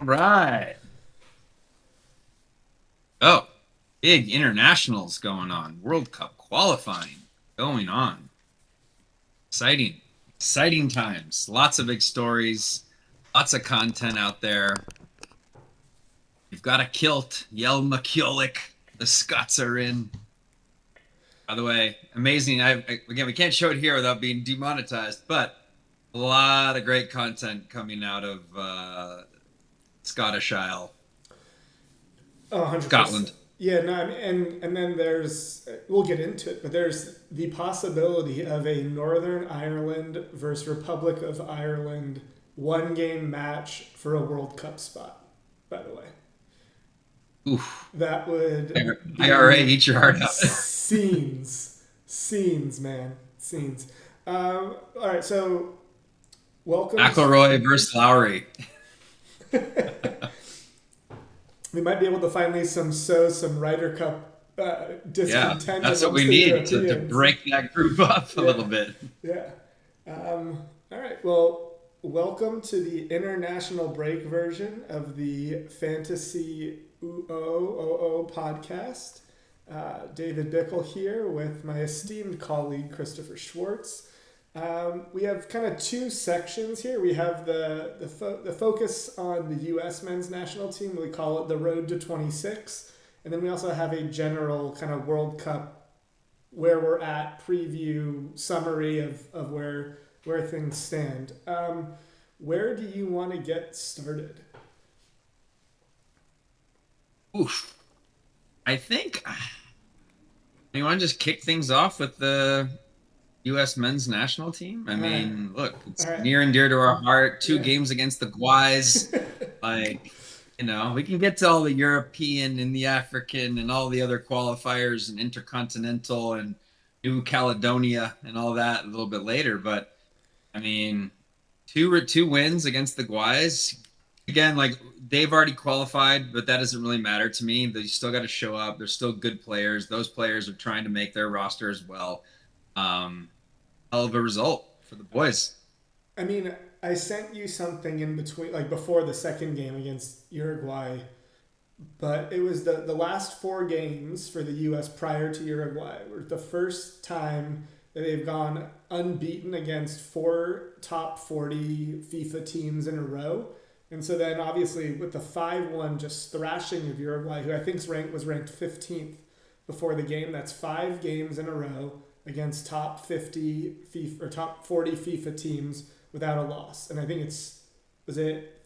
Right. Oh, big internationals going on. World Cup qualifying going on. Exciting, exciting times. Lots of big stories, lots of content out there. You've got a kilt, Yell McKulloch. The Scots are in. By the way, amazing. Again, we can't show it here without being demonetized, but a lot of great content coming out of Scottish Isle, Oh, 100%. Scotland. Yeah, no, and then there's we'll get into it, but there's the possibility of a Northern Ireland versus Republic of Ireland one game match for a World Cup spot, by the way. Oof. That would IRA, be eat your heart out. scenes, man, scenes. All right, so welcome. McIlroy versus Lowry. We might be able to finally sow some Ryder Cup Yeah, discontent that's what we amongst the need to Europeans. break that group up a Yeah, little bit. yeah. All right. Well, welcome to the international break version of the Fantasy OOO podcast. David Bickle here with my esteemed colleague Christopher Schwartz. We have kind of two sections here. We have the focus on the U.S. men's national team. We call it the Road to 26. And then we also have a general kind of World Cup where we're at preview summary of where things stand. Where do you want to get started? Oof. I think you want to just kick things off with the U.S. men's national team. I All right. mean, look, it's All right. near and dear to our heart. Two Yeah. games against the Guys. Like, we can get to all the European and the African and all the other qualifiers and intercontinental and New Caledonia and all that a little bit later. But I mean, two wins against the Guys. Again, like they've already qualified, but that doesn't really matter to me. They still got to show up. They're still good players. Those players are trying to make their roster as well. Hell of a result for the boys. I mean, I sent you something in between, like before the second game against Uruguay, but it was the last four games for the U.S. prior to Uruguay were the first time that they've gone unbeaten against four top 40 FIFA teams in a row. And so then obviously with the 5-1 just thrashing of Uruguay, who I think was ranked 15th before the game, that's five games in a row against top 50 FIFA, or top 40 FIFA teams without a loss. And I think was it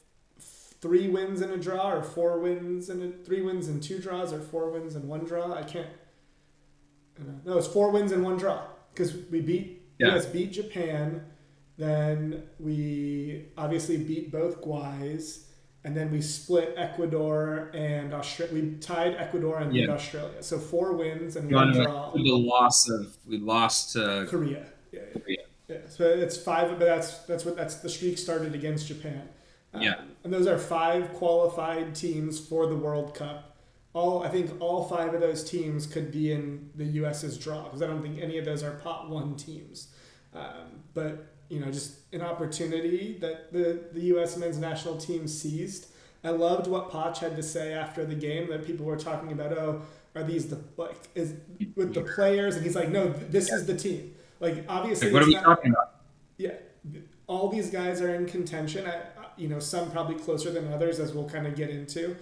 three wins and a draw, or three wins and two draws, or four wins and one draw. I can't. No, it's four wins and one draw because US beat Japan, then we obviously beat both Guays, and then we split Ecuador and Australia. We tied Ecuador and beat Australia. So four wins and one draw. We lost to Korea. Yeah, yeah. Korea. Yeah, so it's five, but that's the streak started against Japan. Yeah. And those are five qualified teams for the World Cup. I think all five of those teams could be in the U.S.'s draw because I don't think any of those are pot one teams. But just an opportunity that the U.S. men's national team seized. I loved what Poch had to say after the game, that people were talking about, are these with the players? And he's like, no, this is the team. Like, obviously, What are we talking about? Yeah, all these guys are in contention. Some probably closer than others, as we'll kind of get into.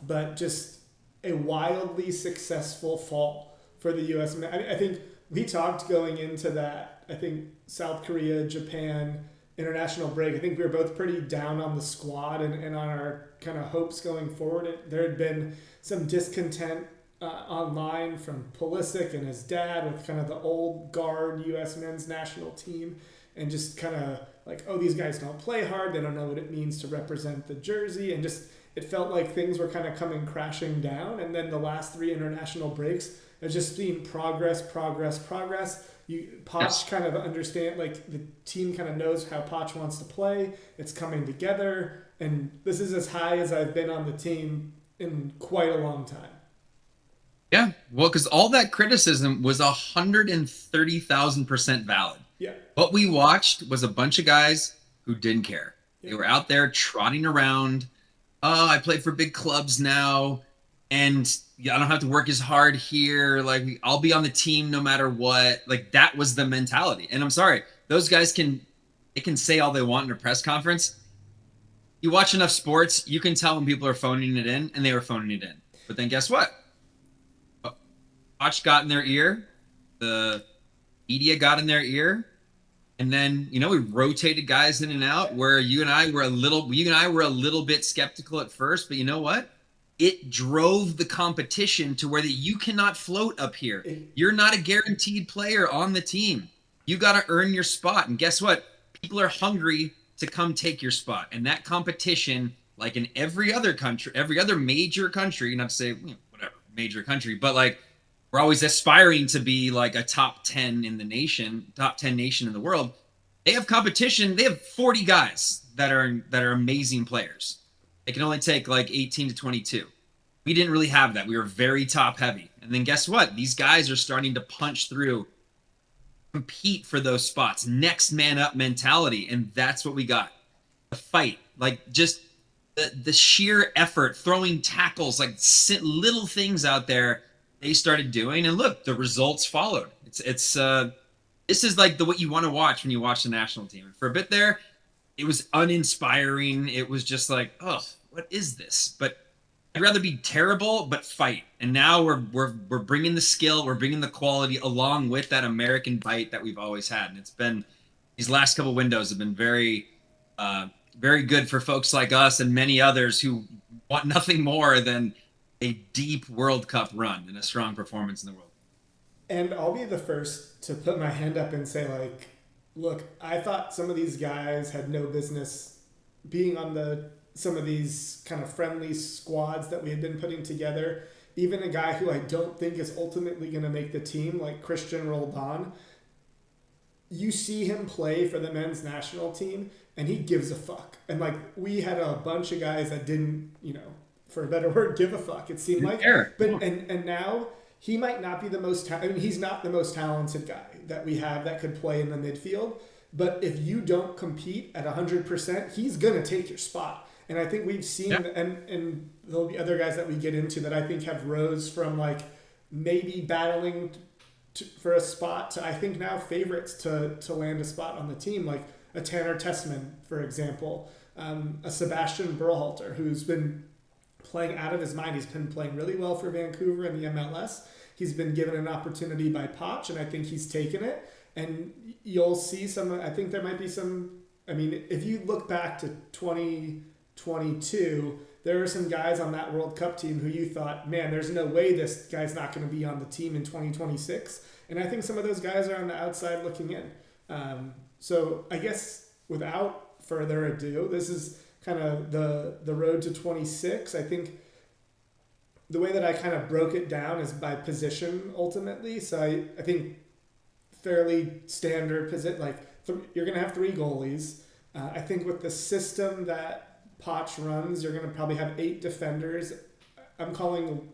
But just a wildly successful fall for the U.S. I think we talked going into that. I think South Korea, Japan, international break. I think we were both pretty down on the squad and on our kind of hopes going forward. There had been some discontent online from Pulisic and his dad with kind of the old guard U.S. men's national team, and just kind of like, oh, these guys don't play hard. They don't know what it means to represent the jersey, and just it felt like things were kind of coming crashing down. And then the last three international breaks, it's just been progress. Poch kind of understand, like the team kind of knows how Poch wants to play. It's coming together, and this is as high as I've been on the team in quite a long time. Yeah, well, because all that criticism was 130,000% valid. Yeah. What we watched was a bunch of guys who didn't care. They were out there trotting around. Oh, I play for big clubs now, and yeah, I don't have to work as hard here. Like I'll be on the team no matter what. Like that was the mentality. And I'm sorry, those guys can say all they want in a press conference. You watch enough sports, you can tell when people are phoning it in, and they were phoning it in. But then guess what? Watch got in their ear, the media got in their ear, and then we rotated guys in and out. Where you and I were a little bit skeptical at first, but you know what? It drove the competition to where that you cannot float up here. You're not a guaranteed player on the team. You got to earn your spot, and guess what? People are hungry to come take your spot, and that competition, like in every other country, every other major country, not to say whatever major country, but like we're always aspiring to be like a top 10 in the nation, top 10 nation in the world. They have competition. They have 40 guys that are amazing players. They can only take like 18 to 22. We didn't really have that. We were very top heavy. And then guess what? These guys are starting to punch through, compete for those spots, next man up mentality. And that's what we got. The fight, like just the sheer effort, throwing tackles, like little things out there they started doing, and look, the results followed. It's this is like what you want to watch when you watch the national team. For a bit there, it was uninspiring. It was just like, oh, what is this? But I'd rather be terrible but fight. And now we're bringing the skill, we're bringing the quality along with that American bite that we've always had. And it's been these last couple windows have been very very good for folks like us and many others who want nothing more than a deep World Cup run and a strong performance in the world. And I'll be the first to put my hand up and say, like, look, I thought some of these guys had no business being on some of these kind of friendly squads that we had been putting together. Even a guy who I don't think is ultimately going to make the team, like Christian Roldan, you see him play for the men's national team, and he gives a fuck. And like we had a bunch of guys that didn't, for a better word, give a fuck. It seemed like, but and now he might not be the most. I mean, he's not the most talented guy that we have that could play in the midfield. But if you don't compete at 100%, he's gonna take your spot. And I think we've seen, and there'll be other guys that we get into that I think have rose from like maybe battling for a spot to I think now favorites to land a spot on the team, like a Tanner Tessman, for example, a Sebastian Berhalter, who's been playing out of his mind. He's been playing really well for Vancouver in the MLS. He's been given an opportunity by Poch, and I think he's taken it. And you'll see some, I think there might be some, I mean, if you look back to 2022, there were some guys on that World Cup team who you thought, man, there's no way this guy's not going to be on the team in 2026. And I think some of those guys are on the outside looking in. So I guess without further ado, this is kind of the road to 26. I think the way that I kind of broke it down is by position ultimately. So I think fairly standard position, like you're going to have 3 goalies. I think with the system that Poch runs, you're going to probably have 8 defenders. I'm calling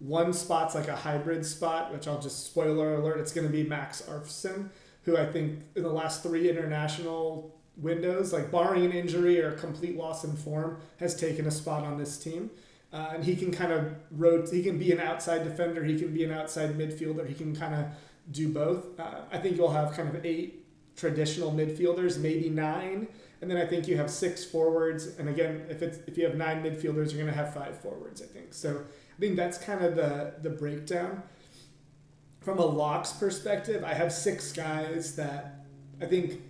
one spot's like a hybrid spot, which I'll just spoiler alert, it's going to be Max Arfson, who I think in the last 3 international windows, like barring an injury or a complete loss in form, has taken a spot on this team. And he can kind of he can be an outside defender, he can be an outside midfielder, he can kind of do both. I think you'll have kind of 8 traditional midfielders, maybe 9, and then I think you have 6 forwards. And again, if you have 9 midfielders, you're going to have 5 forwards, I think. So I think that's kind of the breakdown. From a locks perspective, I have 6 guys that I think,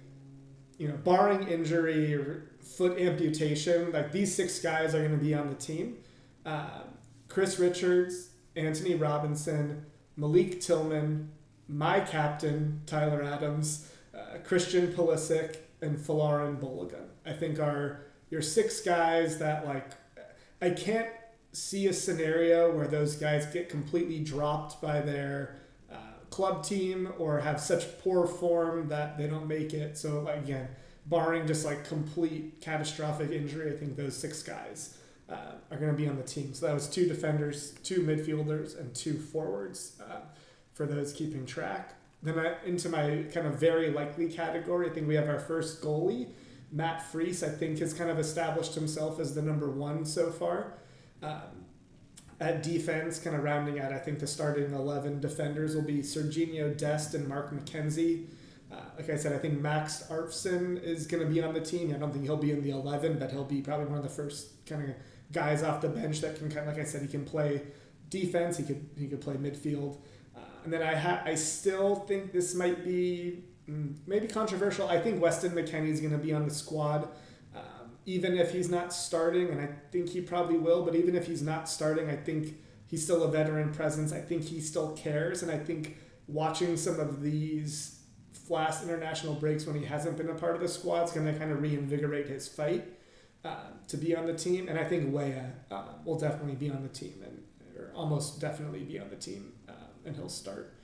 barring injury or foot amputation, like these 6 guys are going to be on the team. Chris Richards, Anthony Robinson, Malik Tillman, my captain, Tyler Adams, Christian Pulisic, and Folarin Balogun, I think are your 6 guys that, like, I can't see a scenario where those guys get completely dropped by their club team or have such poor form that they don't make it. So again, barring just like complete catastrophic injury, I think those 6 guys are going to be on the team. So that was 2 defenders, 2 midfielders, and 2 forwards for those keeping track. Then into my kind of very likely category, I think we have our first goalie. Matt Freese, I think, has kind of established himself as the number one so far. Um, at defense, kind of rounding out, I think the starting 11 defenders will be Serginho Dest and Mark McKenzie. Like I said, I think Max Arfson is going to be on the team. I don't think he'll be in the 11, but he'll be probably one of the first kind of guys off the bench that can kind of, like I said, he can play defense. He could play midfield. And then I still think this might be maybe controversial. I think Weston McKennie is going to be on the squad, even if he's not starting, and I think he probably will. But even if he's not starting, I think he's still a veteran presence. I think he still cares, and I think watching some of these last international breaks when he hasn't been a part of the squad is going to kind of reinvigorate his fight to be on the team. And I think Weah will definitely be on the team, or almost definitely be on the team, and he'll start.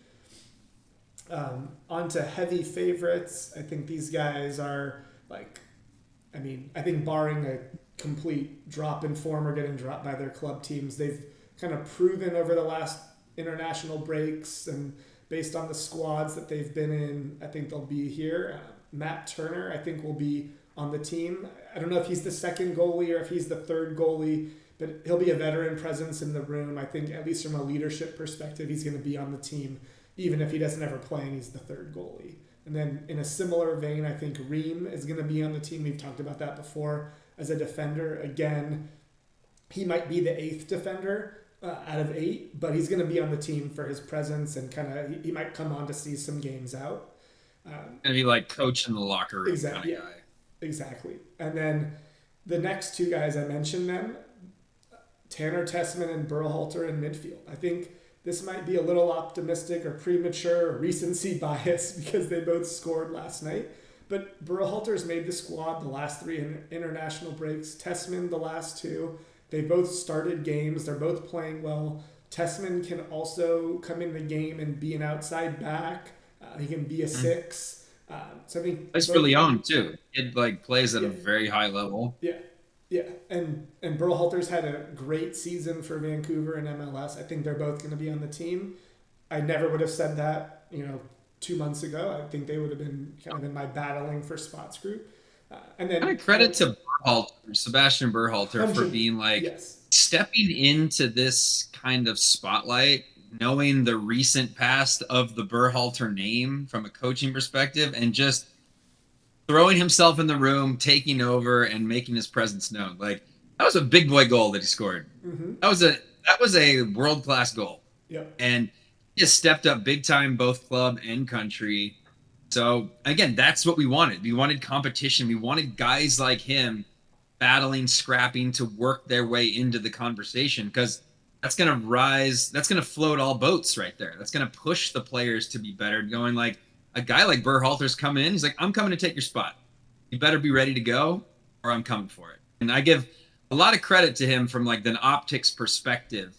On to heavy favorites. I think these guys are I think barring a complete drop in form or getting dropped by their club teams, they've kind of proven over the last international breaks and based on the squads that they've been in, I think they'll be here. Matt Turner, I think, will be on the team. I don't know if he's the second goalie or if he's the third goalie, but he'll be a veteran presence in the room. I think, at least from a leadership perspective, he's going to be on the team, even if he doesn't ever play and he's the third goalie. And then in a similar vein, I think Ream is going to be on the team. We've talked about that before as a defender. Again, he might be the eighth defender out of 8, but he's going to be on the team for his presence and kind of he might come on to see some games out. And be like coach in the locker room Exactly. kind of guy. Exactly. And then the next two guys I mentioned them, Tanner Tessman and Berhalter in midfield. I think this might be a little optimistic or premature or recency bias because they both scored last night. But Berhalter's made the squad the last 3 international breaks. Tessman the last 2. They both started games. They're both playing well. Tessman can also come in the game and be an outside back. He can be a 6. So I think Plays for Lyon too. It plays at a very high level. Yeah, and Berhalter's had a great season for Vancouver and MLS. I think they're both going to be on the team. I never would have said that, 2 months ago. I think they would have been kind of in my battling for spots group. And then Credit to Sebastian Berhalter for being yes. stepping into this kind of spotlight, knowing the recent past of the Berhalter name from a coaching perspective, and just throwing himself in the room, taking over, and making his presence known. That was a big boy goal that he scored. Mm-hmm. That was a world-class goal. Yep. And he just stepped up big time, both club and country. So again, that's what we wanted. We wanted competition. We wanted guys like him battling, scrapping to work their way into the conversation, because that's going to float all boats right there. That's going to push the players to be better, going a guy like Berhalter's coming in. He's like, I'm coming to take your spot. You better be ready to go or I'm coming for it. And I give a lot of credit to him from an optics perspective,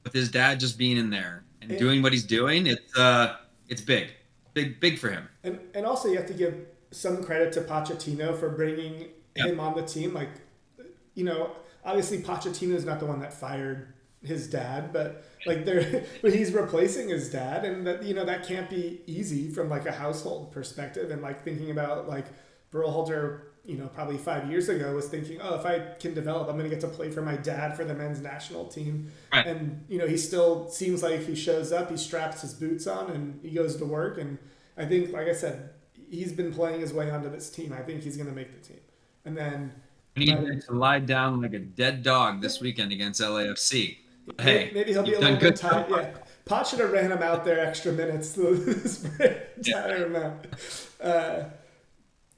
with his dad just being in there and doing what he's doing. It's big for him. And also you have to give some credit to Pochettino for bringing him on the team. Obviously Pochettino is not the one that fired his dad, but but he's replacing his dad, and that can't be easy from a household perspective. And thinking about Berhalter, probably 5 years ago was thinking, oh, if I can develop, I'm going to get to play for my dad for the men's national team. Right. And he still seems like he shows up, he straps his boots on, and he goes to work. And I think, like I said, he's been playing his way onto this team. I think he's going to make the team. And then he needs to lie down like a dead dog this weekend against LAFC. Hey, maybe he'll be a little bit tired. Yeah, Pot should have ran him out there extra minutes this entire amount.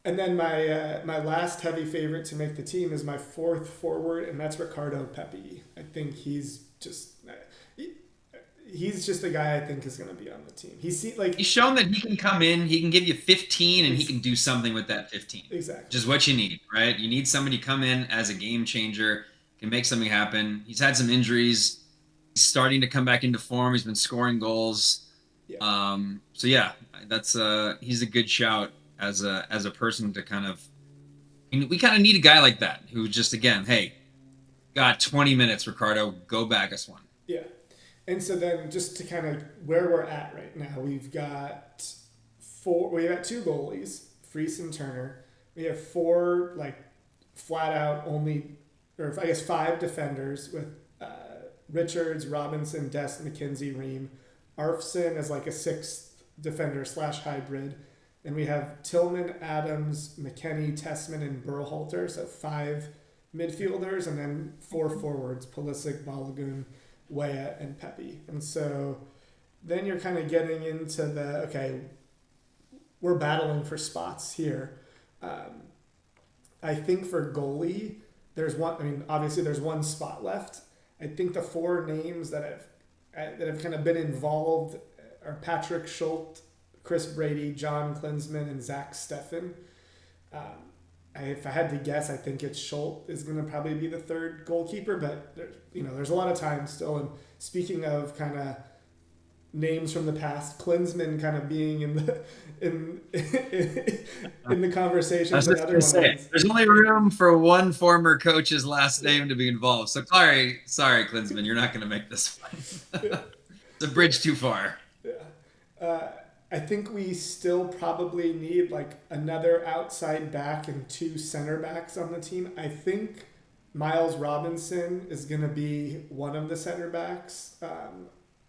And then my last heavy favorite to make the team is my 4th forward, and that's Ricardo Pepi. I think he's just a guy I think is going to be on the team. He's shown that he can come in, he can give you 15, and he can do something with that 15. Exactly. Which is what you need, right? You need somebody to come in as a game changer, can make something happen. He's had some injuries. He's starting to come back into form. He's been scoring goals. Yeah. So yeah, that's he's a good shout as a person to kind of. We kind of need a guy like that who just, again, hey, got 20 minutes, Ricardo, go bag us one. Yeah. And so then just to kind of where we're at right now, we've got 2 goalies, Freese and Turner. We have four like flat out only, or I guess five defenders with Richards, Robinson, Dest, McKenzie, Ream. Arfson as like a sixth defender slash hybrid. And we have Tillman, Adams, McKennie, Tessman, and Berhalter. So five midfielders, and then four forwards: Pulisic, Balogun, Weah, and Pepe. And so then you're kind of getting into the okay, we're battling for spots here. I think for goalie, there's one. I mean, obviously there's one spot left. I think the four names that have kind of been involved are Patrick Schultz, Chris Brady, John Klinsman, and Zach Steffen. If I had to guess, I think it's Schultz is going to probably be the third goalkeeper, but there's a lot of time still. And speaking of kind of names from the past, Klinsman kind of being in the in the conversation. I was just gonna say, there's only room for one former coach's last name to be involved. So sorry, Klinsman, you're not going to make this one. It's a bridge too far. Yeah. I think we still probably need like another outside back and two center backs on the team. I think Miles Robinson is going to be one of the center backs.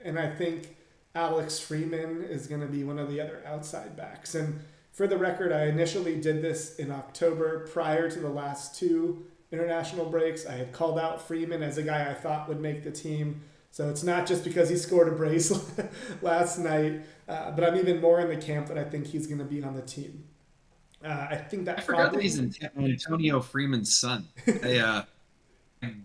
And I think Alex Freeman is going to be one of the other outside backs. And for the record, I initially did this in October prior to the last two international breaks. I had called out Freeman as a guy I thought would make the team. So it's not just because he scored a brace last night, but I'm even more in the camp that I think he's going to be on the team. I think that I forgot that he's Antonio Freeman's son. I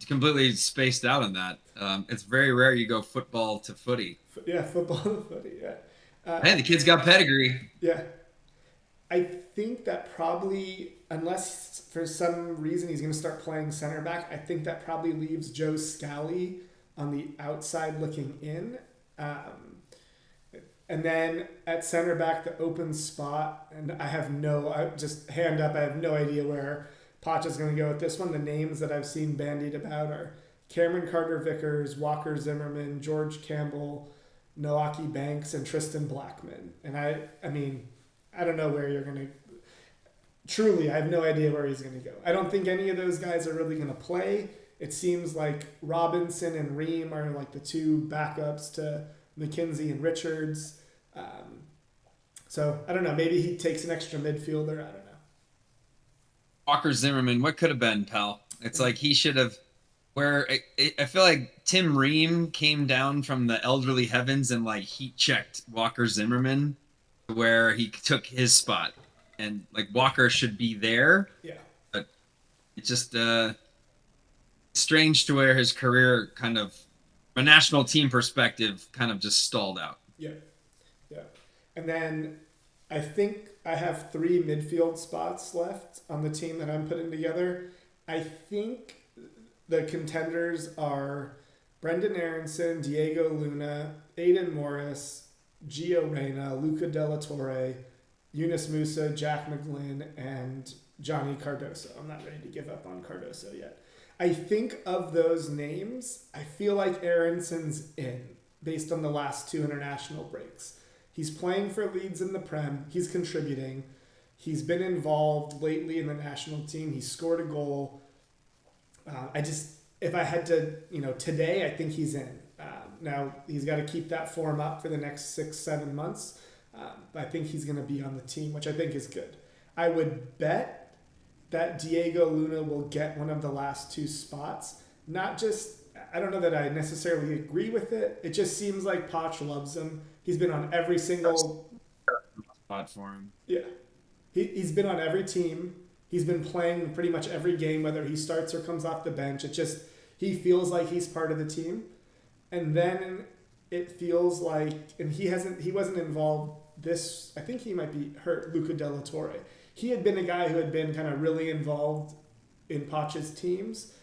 completely spaced out on that. It's very rare you go football to footy. Yeah, football to footy, yeah. Hey, the kid's got pedigree. Yeah. I think that probably, unless for some reason he's going to start playing center back, I think that probably leaves Joe Scally on the outside looking in. And then at center back, the open spot, and just hand up, I have no idea where Pacha's going to go with this one. The names that I've seen bandied about are Cameron Carter-Vickers, Walker Zimmerman, George Campbell, Noaki Banks, and Tristan Blackman. And I mean, I don't know where you're going to... Truly, I have no idea where he's going to go. I don't think any of those guys are really going to play. It seems like Robinson and Ream are like the two backups to McKenzie and Richards. So I don't know. Maybe he takes an extra midfielder. I don't know. Walker Zimmerman, what could have been, pal? It's like he should have. I feel like Tim Ream came down from the elderly heavens and like heat checked Walker Zimmerman, where he took his spot, and like Walker should be there. Yeah. But it's just strange to where his career kind of, from a national team perspective, kind of just stalled out. Yeah. Yeah. And then I think I have three midfield spots left on the team that I'm putting together. I think the contenders are Brendan Aronson, Diego Luna, Aiden Morris, Gio Reyna, Luca Della Torre, Yunus Musa, Jack McGlynn, and Johnny Cardoso. I'm not ready to give up on Cardoso yet. I think of those names, I feel like Aronson's in, based on the last two international breaks. He's playing for Leeds in the Prem. He's contributing. He's been involved lately in the national team. He scored a goal. If I had to, today, I think he's in. Now, he's got to keep that form up for the next 6-7 months. But I think he's going to be on the team, which I think is good. I would bet that Diego Luna will get one of the last two spots. I don't know that I necessarily agree with it. It just seems like Poch loves him. He's been on every single spot for him. Yeah. He's been on every team. He's been playing pretty much every game, whether he starts or comes off the bench. He feels like he's part of the team. And then it feels like, and he wasn't involved I think he might be hurt, Luca Della Torre. He had been a guy who had been kind of really involved in Poch's teams.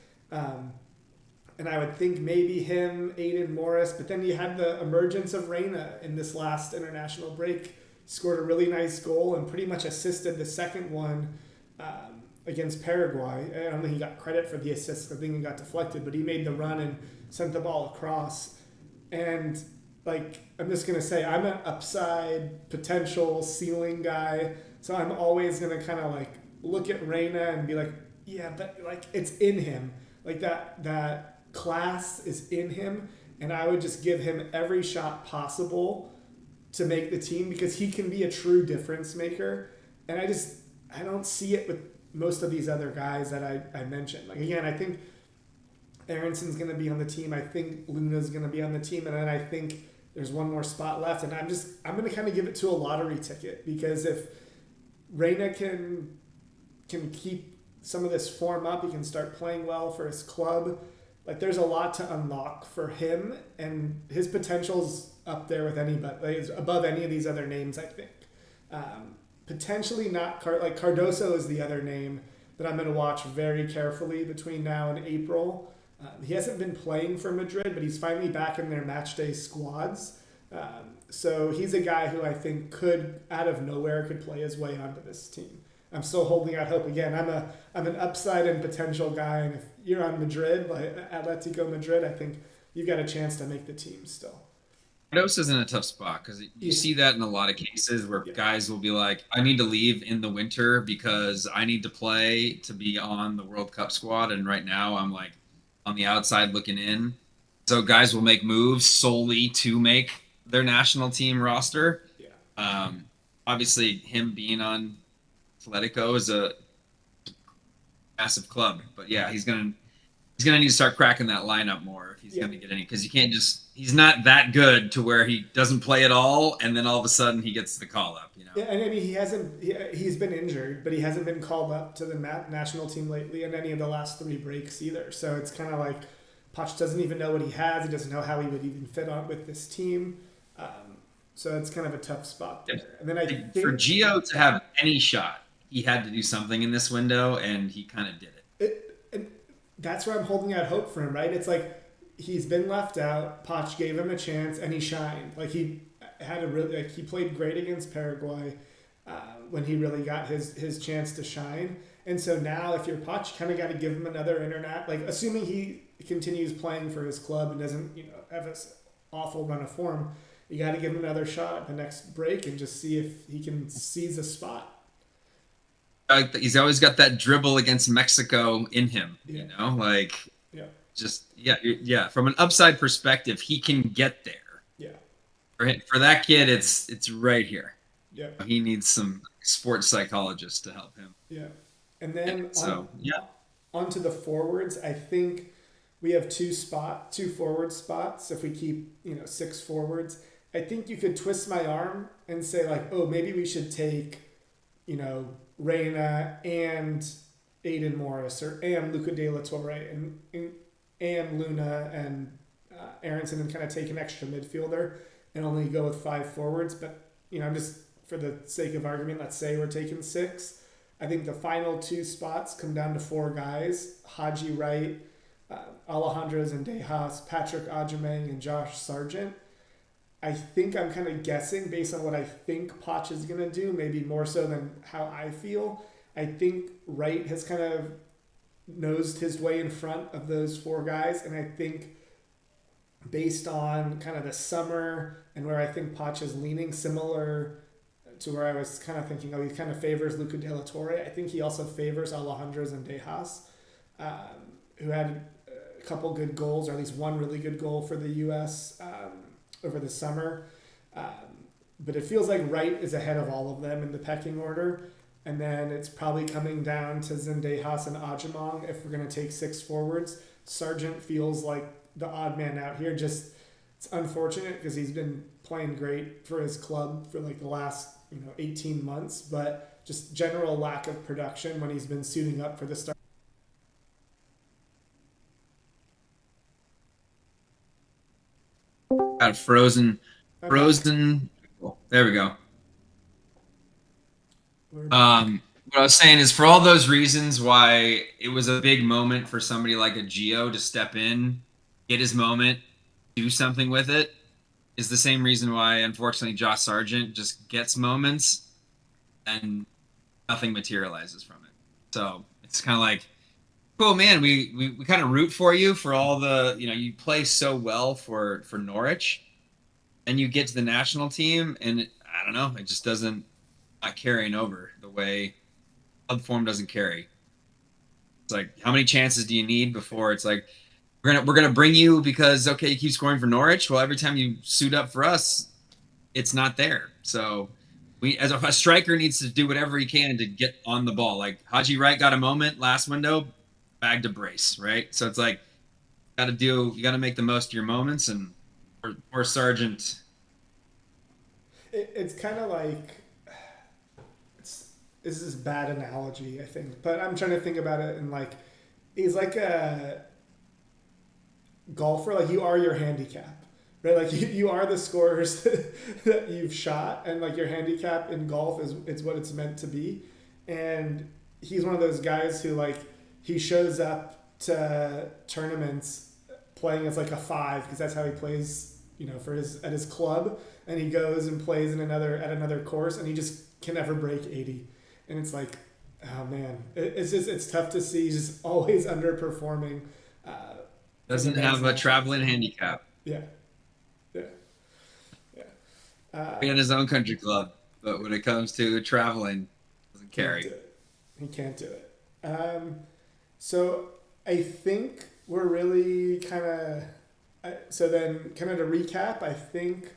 And I would think maybe him, Aiden Morris, but then you had the emergence of Reyna in this last international break. Scored a really nice goal and pretty much assisted the second one against Paraguay. I don't think he got credit for the assist. I think he got deflected, but he made the run and sent the ball across. And I'm just going to say, I'm an upside potential ceiling guy. So I'm always going to kind of look at Reina and be like, yeah, but like it's in him. Like that class is in him, and I would just give him every shot possible to make the team because he can be a true difference maker. And I don't see it with most of these other guys that I mentioned. Like again, I think Aronson's going to be on the team. I think Luna's going to be on the team, and then I think there's one more spot left. And I'm going to kind of give it to a lottery ticket because if Reina can keep some of this form up, he can start playing well for his club. Like there's a lot to unlock for him, and his potential's up there with anybody, like, above any of these other names. I think potentially not like Cardoso is the other name that I'm going to watch very carefully between now and April. He hasn't been playing for Madrid, but he's finally back in their match day squads. So he's a guy who I think could, out of nowhere, could play his way onto this team. I'm still holding out hope. Again, I'm an upside and potential guy, and if you're on Madrid, like Atletico Madrid, I think you've got a chance to make the team still. Cardoso's in a tough spot because you see that in a lot of cases where guys will be like, I need to leave in the winter because I need to play to be on the World Cup squad. And right now I'm like on the outside looking in. So guys will make moves solely to make their national team roster. Obviously, him being on Atletico is a massive club. But yeah, he's gonna need to start cracking that lineup more if he's gonna get any, because you can't just, he's not that good to where he doesn't play at all and then all of a sudden he gets the call up, you know. Yeah, and I mean he's been injured, but he hasn't been called up to the national team lately in any of the last 3 breaks either. So it's kind of like Poch doesn't even know what he has. He doesn't know how he would even fit on with this team. So it's kind of a tough spot there. And then I think for Gio to have any shot, he had to do something in this window, and he kind of did it. And that's where I'm holding out hope for him, right? It's like he's been left out. Poch gave him a chance, and he shined. Like he had he played great against Paraguay when he really got his chance to shine. And so now, if you're Poch, kind of got to give him another internet. Like assuming he continues playing for his club and doesn't have this awful run of form, you got to give him another shot at the next break and just see if he can seize a spot. He's always got that dribble against Mexico in him, you know, like from an upside perspective, he can get there. For that kid, it's right here. He needs some sports psychologists to help him. And then onto the forwards, I think we have two forward spots. If we keep 6 forwards, I think you could twist my arm and say like, oh, maybe we should take Reina and Aiden Morris and Luca De La Torre and Luna and Aronson, and kind of take an extra midfielder and only go with 5 forwards. But I'm just, for the sake of argument, let's say we're taking 6. I think the final 2 spots come down to 4 guys: Haji Wright, Alejandro Zendejas, Patrick Ajamang, and Josh Sargent. I think I'm kind of guessing based on what I think Poch is going to do, maybe more so than how I feel. I think Wright has kind of nosed his way in front of those 4 guys, and I think based on kind of the summer and where I think Poch is leaning, similar to where I was kind of thinking, he kind of favors Luca De La Torre. I think he also favors Alejandro Zendejas, who had a couple good goals, or at least one really good goal for the U.S. Over the summer. But it feels like Wright is ahead of all of them in the pecking order. And then it's probably coming down to Zendejas and Ajamang if we're going to take 6 forwards. Sargent feels like the odd man out here. Just, it's unfortunate because he's been playing great for his club for like the last 18 months, but just general lack of production when he's been suiting up for the start. Got frozen. There we go. What I was saying is, for all those reasons why it was a big moment for somebody like a Gio to step in, get his moment, do something with it, is the same reason why, unfortunately, Josh Sargent just gets moments and nothing materializes from it. So it's kind of like, cool, man, we kind of root for you for all the, you play so well for Norwich, and you get to the national team, and I don't know, it just doesn't not carrying over the way club form doesn't carry. It's like, how many chances do you need before it's like, we're gonna bring you because okay, you keep scoring for Norwich. Well, every time you suit up for us, it's not there. So we, as a striker, needs to do whatever he can to get on the ball. Like Haji Wright got a moment last window, bagged a brace, right? So it's like, you got to make the most of your moments, and or Sargent. It's kind of like it's this is a bad analogy, I think, but I'm trying to think about it and like he's like a golfer. Like you are your handicap, right? Like you are the scores that you've shot, and like your handicap in golf is it's what it's meant to be. And he's one of those guys who like he shows up to tournaments playing as like a five because that's how he plays, you know, for his at his club, and he goes and plays in another course, and he just can never break 80, and it's like, oh man, it's just it's tough to see. He's just always underperforming. Uh, for the Doesn't men's have a national traveling team. handicap. Yeah, yeah, yeah. Uh, In his own country club, but when it comes to traveling, doesn't can't do carry. it. He can't do it. So I think we're really kind of. So then, kind of to recap, I think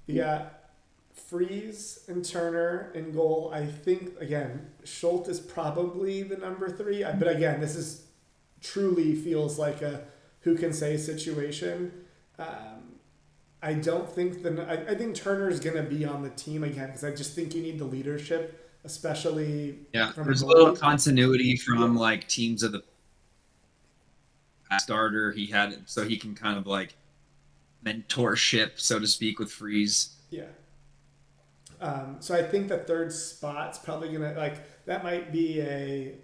you got Freeze and Turner in goal. I think again, Schultz is probably the number three. But again, this is truly feels like a who can say situation. Um, I don't think I think Turner's gonna be on the team again because I just think you need the leadership, especially Yeah, from a there's a little goalie. continuity Yeah, from like teams of the starter. He had so he can kind of like mentorship, so to speak, with Freeze. yeah. So I think the third spot's probably gonna like that might be a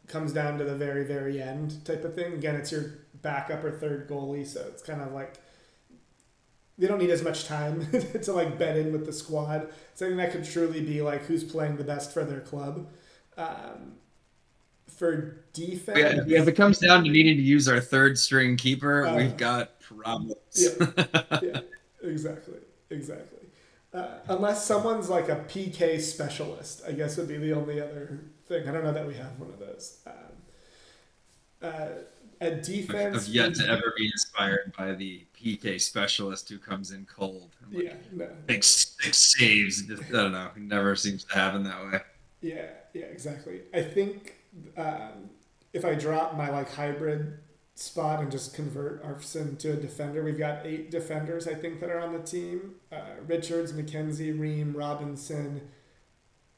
comes down to the very end type of thing. Again, it's your backup or third goalie, so it's kind of like they don't need as much time to like bed in with the squad. So I think that could truly be like who's playing the best for their club. Um, for Yeah, if defense, it comes down to needing to use our third string keeper, uh, we've got yeah, problems. yeah, exactly, exactly. Unless someone's like a PK specialist, I guess would be the only other thing. I don't know that we have one of those. Uh, at I've defense, yet to ever be inspired by the PK specialist who comes in cold and yeah, like no, no. makes six saves. Just, I don't know. It never seems to happen that way. Yeah, yeah, exactly. I think if I drop my like hybrid spot and just convert Arfson to a defender, we've got 8 defenders I think that are on the team. Richards, McKenzie, Ream, Robinson,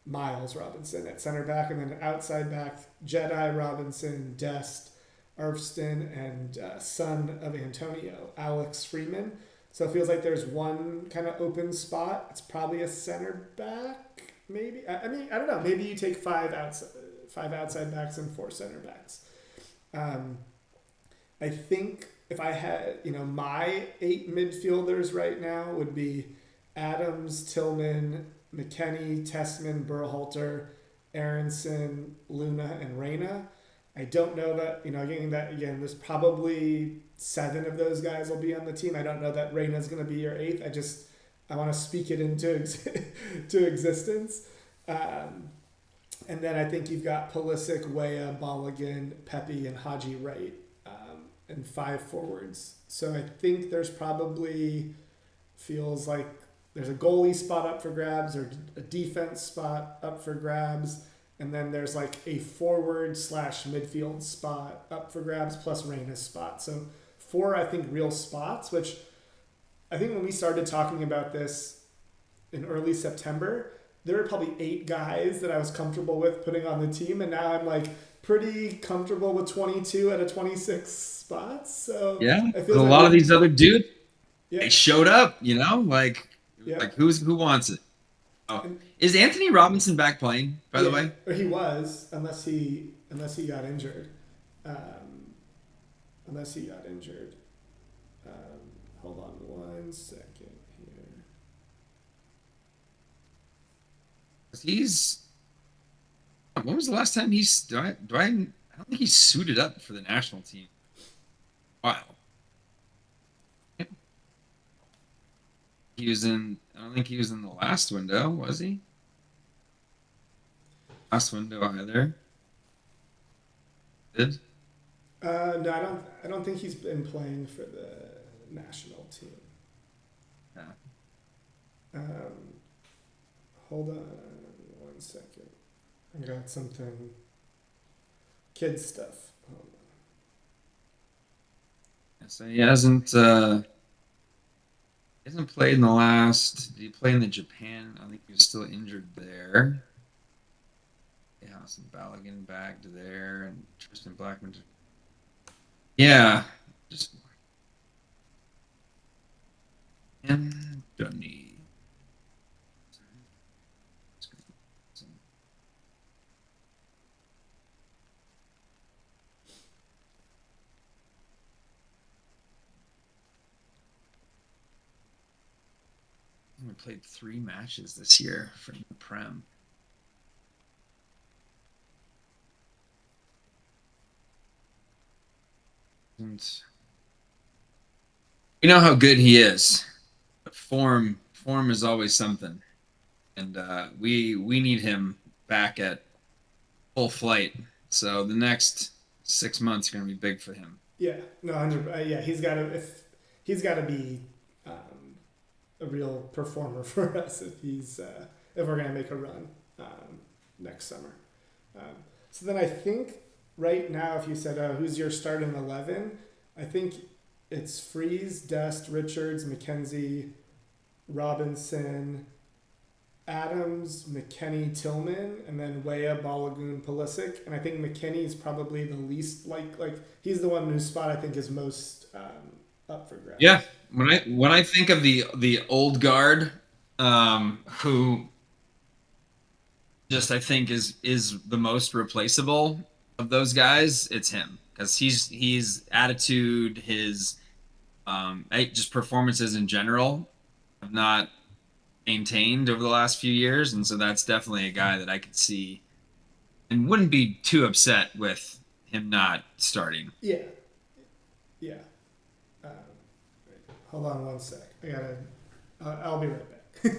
Miles Robinson at center back, and then outside back Jedi Robinson, Dest, Arfston, and son of Antonio, Alex Freeman. So it feels like there's one kind of open spot. It's probably a center back, maybe. I mean, I don't know. Maybe you take five outside backs and 4 center backs. Um, I think if I had, you know, my 8 midfielders right now would be Adams, Tillman, McKenny, Tessman, Berhalter, Aronson, Luna, and Reyna. I don't know that, you know, again, there's probably 7 of those guys will be on the team. I don't know that Reyna's going to be your 8th. I want to speak it into to existence. Um, and then I think you've got Pulisic, Weah, Balogun, Pepe, and Haji Wright, and 5 forwards. So I think there's probably feels like there's a goalie spot up for grabs or a defense spot up for grabs, and then there's like a forward slash midfield spot up for grabs plus Reyna's spot. So 4 I think real spots, which I think when we started talking about this in early September, there were probably 8 guys that I was comfortable with putting on the team, and now I'm like pretty comfortable with 22 out of 26 spots. So Yeah, it a feels like lot of we're these other dudes, yeah, they showed up. You know, yeah. who wants it? Oh, And is Anthony Robinson back playing? By the yeah, way, or he was, unless he got injured. Um, unless he got injured. Hold on 1 second here. 'cause he's. When was the last time he's? I don't think he's suited up for the national team. Wow. He was in. I don't think he was in the last window, was he? last window either. Did No, I don't think he's been playing for the national team. yeah. Um, hold on 1 second. I got something. Kid stuff. Hold So he hasn't played in the last. Did he play in the Japan? I think he was still injured there. Yeah, some Balogun bagged there, and Tristan Blackman. Yeah, just and Johnny. We played 3 matches this year from the Prem. And we know how good he is, but form is always something, and we need him back at full flight. So the next 6 months are going to be big for him. Yeah, no, 100. Yeah, he's got to be a real performer for us if we're gonna make a run next summer. So then I think right now, if you said who's your starting 11, I think it's Freeze, Dest, Richards, McKenzie, Robinson, Adams, McKenny, Tillman, and then Weah, Balogun, Pulisic. And I think McKenny is probably the least like he's the one whose spot I think is most up for grabs. Yeah, when I think of the old guard, who just I think is the most replaceable of those guys, it's him because he's attitude, his just performances in general have not maintained over the last few years, and so that's definitely a guy that I could see and wouldn't be too upset with him not starting. Yeah, yeah. Hold on 1 sec. I gotta. I'll be right back.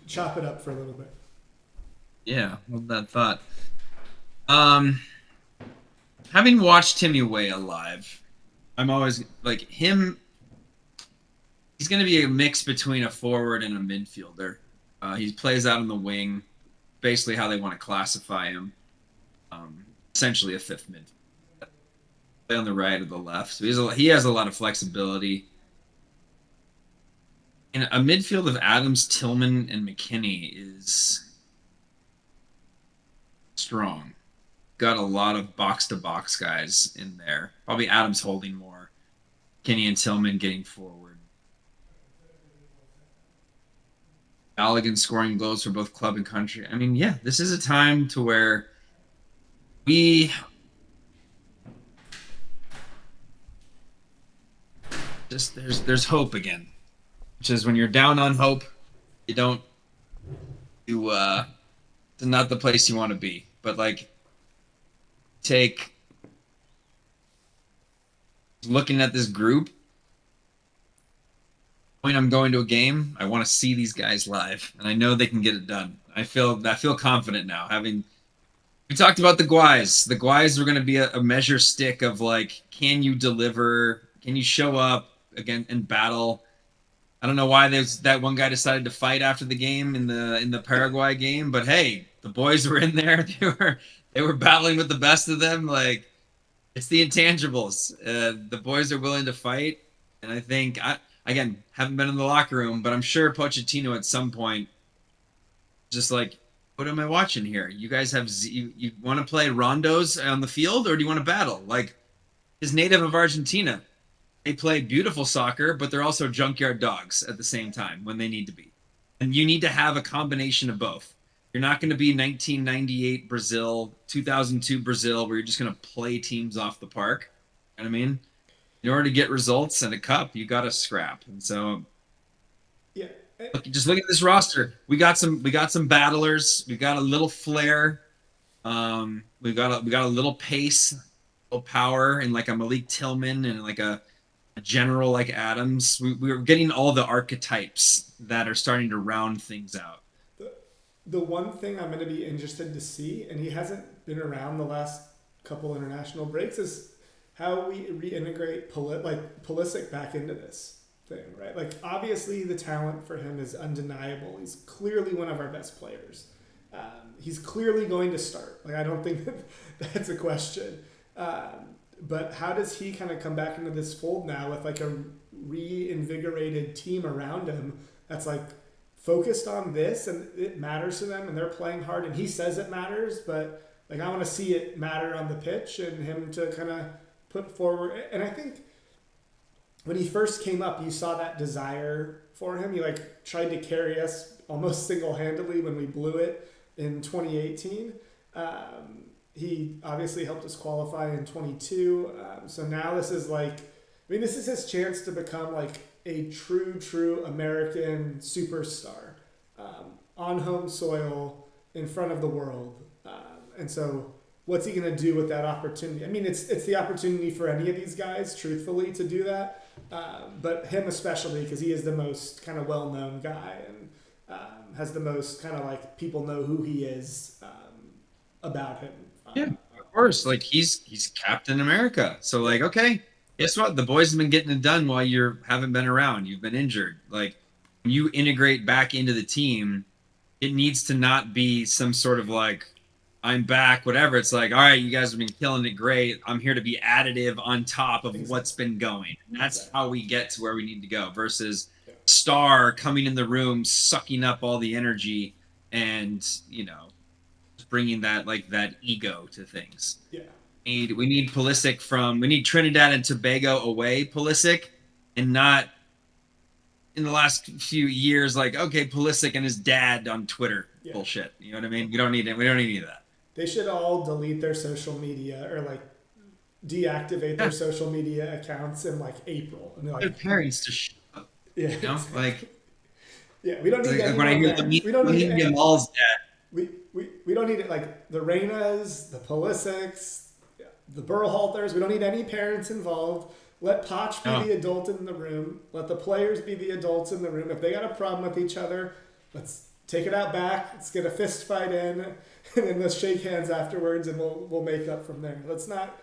Chop it up for a little bit. Yeah, love that thought. Having watched Timmy Weah live, I'm always like him. He's going to be a mix between a forward and a midfielder. He plays out on the wing, basically how they want to classify him. Essentially a fifth mid. Play on the right or the left. So he has a lot of flexibility. And a midfield of Adams, Tillman, and McKinney is strong. Got a lot of box-to-box guys in there. Probably Adams holding more. McKinney and Tillman getting forward. Balogun scoring goals for both club and country. I mean, yeah, this is a time to where we just there's hope again. Which is when you're down on hope, it's not the place you want to be. But like looking at this group, when I'm going to a game, I want to see these guys live, and I know they can get it done. I feel confident now. We talked about the Guys. The Guys are going to be a measure stick of like, can you deliver? Can you show up again and battle? I don't know why that one guy decided to fight after the game in the Paraguay game, but hey, the boys were in there. They were battling with the best of them. Like, it's the intangibles. The boys are willing to fight, and I think again, haven't been in the locker room, but I'm sure Pochettino at some point just like, what am I watching here? You guys you want to play rondos on the field, or do you want to battle? Like, his native of Argentina. They play beautiful soccer, but they're also junkyard dogs at the same time when they need to be. And you need to have a combination of both. You're not going to be 1998 Brazil, 2002 Brazil, where you're just going to play teams off the park. You know what I mean? In order to get results and a cup, you got to scrap. And so, yeah, just look at this roster. We got some battlers. We got a little flair. We got a little pace, a little power, and like a Malik Tillman and like a general like Adams. We're getting all the archetypes that are starting to round things out. the one thing I'm going to be interested to see, and he hasn't been around the last couple international breaks, is how we reintegrate Pulisic back into this thing, right? Like, obviously, the talent for him is undeniable. He's clearly one of our best players. He's clearly going to start. Like, I don't think that's a question. But how does he kind of come back into this fold now with like a reinvigorated team around him that's like focused on this and it matters to them and they're playing hard and he says it matters, but like I want to see it matter on the pitch and him to kind of put forward. And I think when he first came up, you saw that desire for him. He like tried to carry us almost single-handedly when we blew it in 2018. He obviously helped us qualify in 22. So now this is like, I mean, this is his chance to become like a true American superstar on home soil in front of the world. And so what's he going to do with that opportunity? I mean, it's the opportunity for any of these guys, truthfully, to do that. But him especially, because he is the most kind of well-known guy and has the most kind of like people know who he is about him. Yeah, of course. Like he's Captain America. So like, okay, guess what? The boys have been getting it done while you haven't been around. You've been injured. Like when you integrate back into the team, it needs to not be some sort of like, I'm back, whatever. It's like, all right, you guys have been killing it great. I'm here to be additive on top of what's been going. And that's how we get to where we need to go versus star coming in the room, sucking up all the energy and, you know, bringing that like that ego to things. Yeah. We need Pulisic we need Trinidad and Tobago away Pulisic and not in the last few years like, okay, Pulisic and his dad on Twitter. Yeah. Bullshit. You know what I mean? We don't need it. We don't need any of that. They should all delete their social media or like deactivate their social media accounts in like April. And like, their parents to shut up. Yeah. You know? Like yeah, we don't need like, when I hear we don't need Yamal's dad. We don't need it like the Reynas, the Pulisics, the Berhalters. We don't need any parents involved. Let Poch be the adult in the room. Let the players be the adults in the room. If they got a problem with each other, let's take it out back. Let's get a fist fight in, and then let's shake hands afterwards, and we'll make up from there. Let's not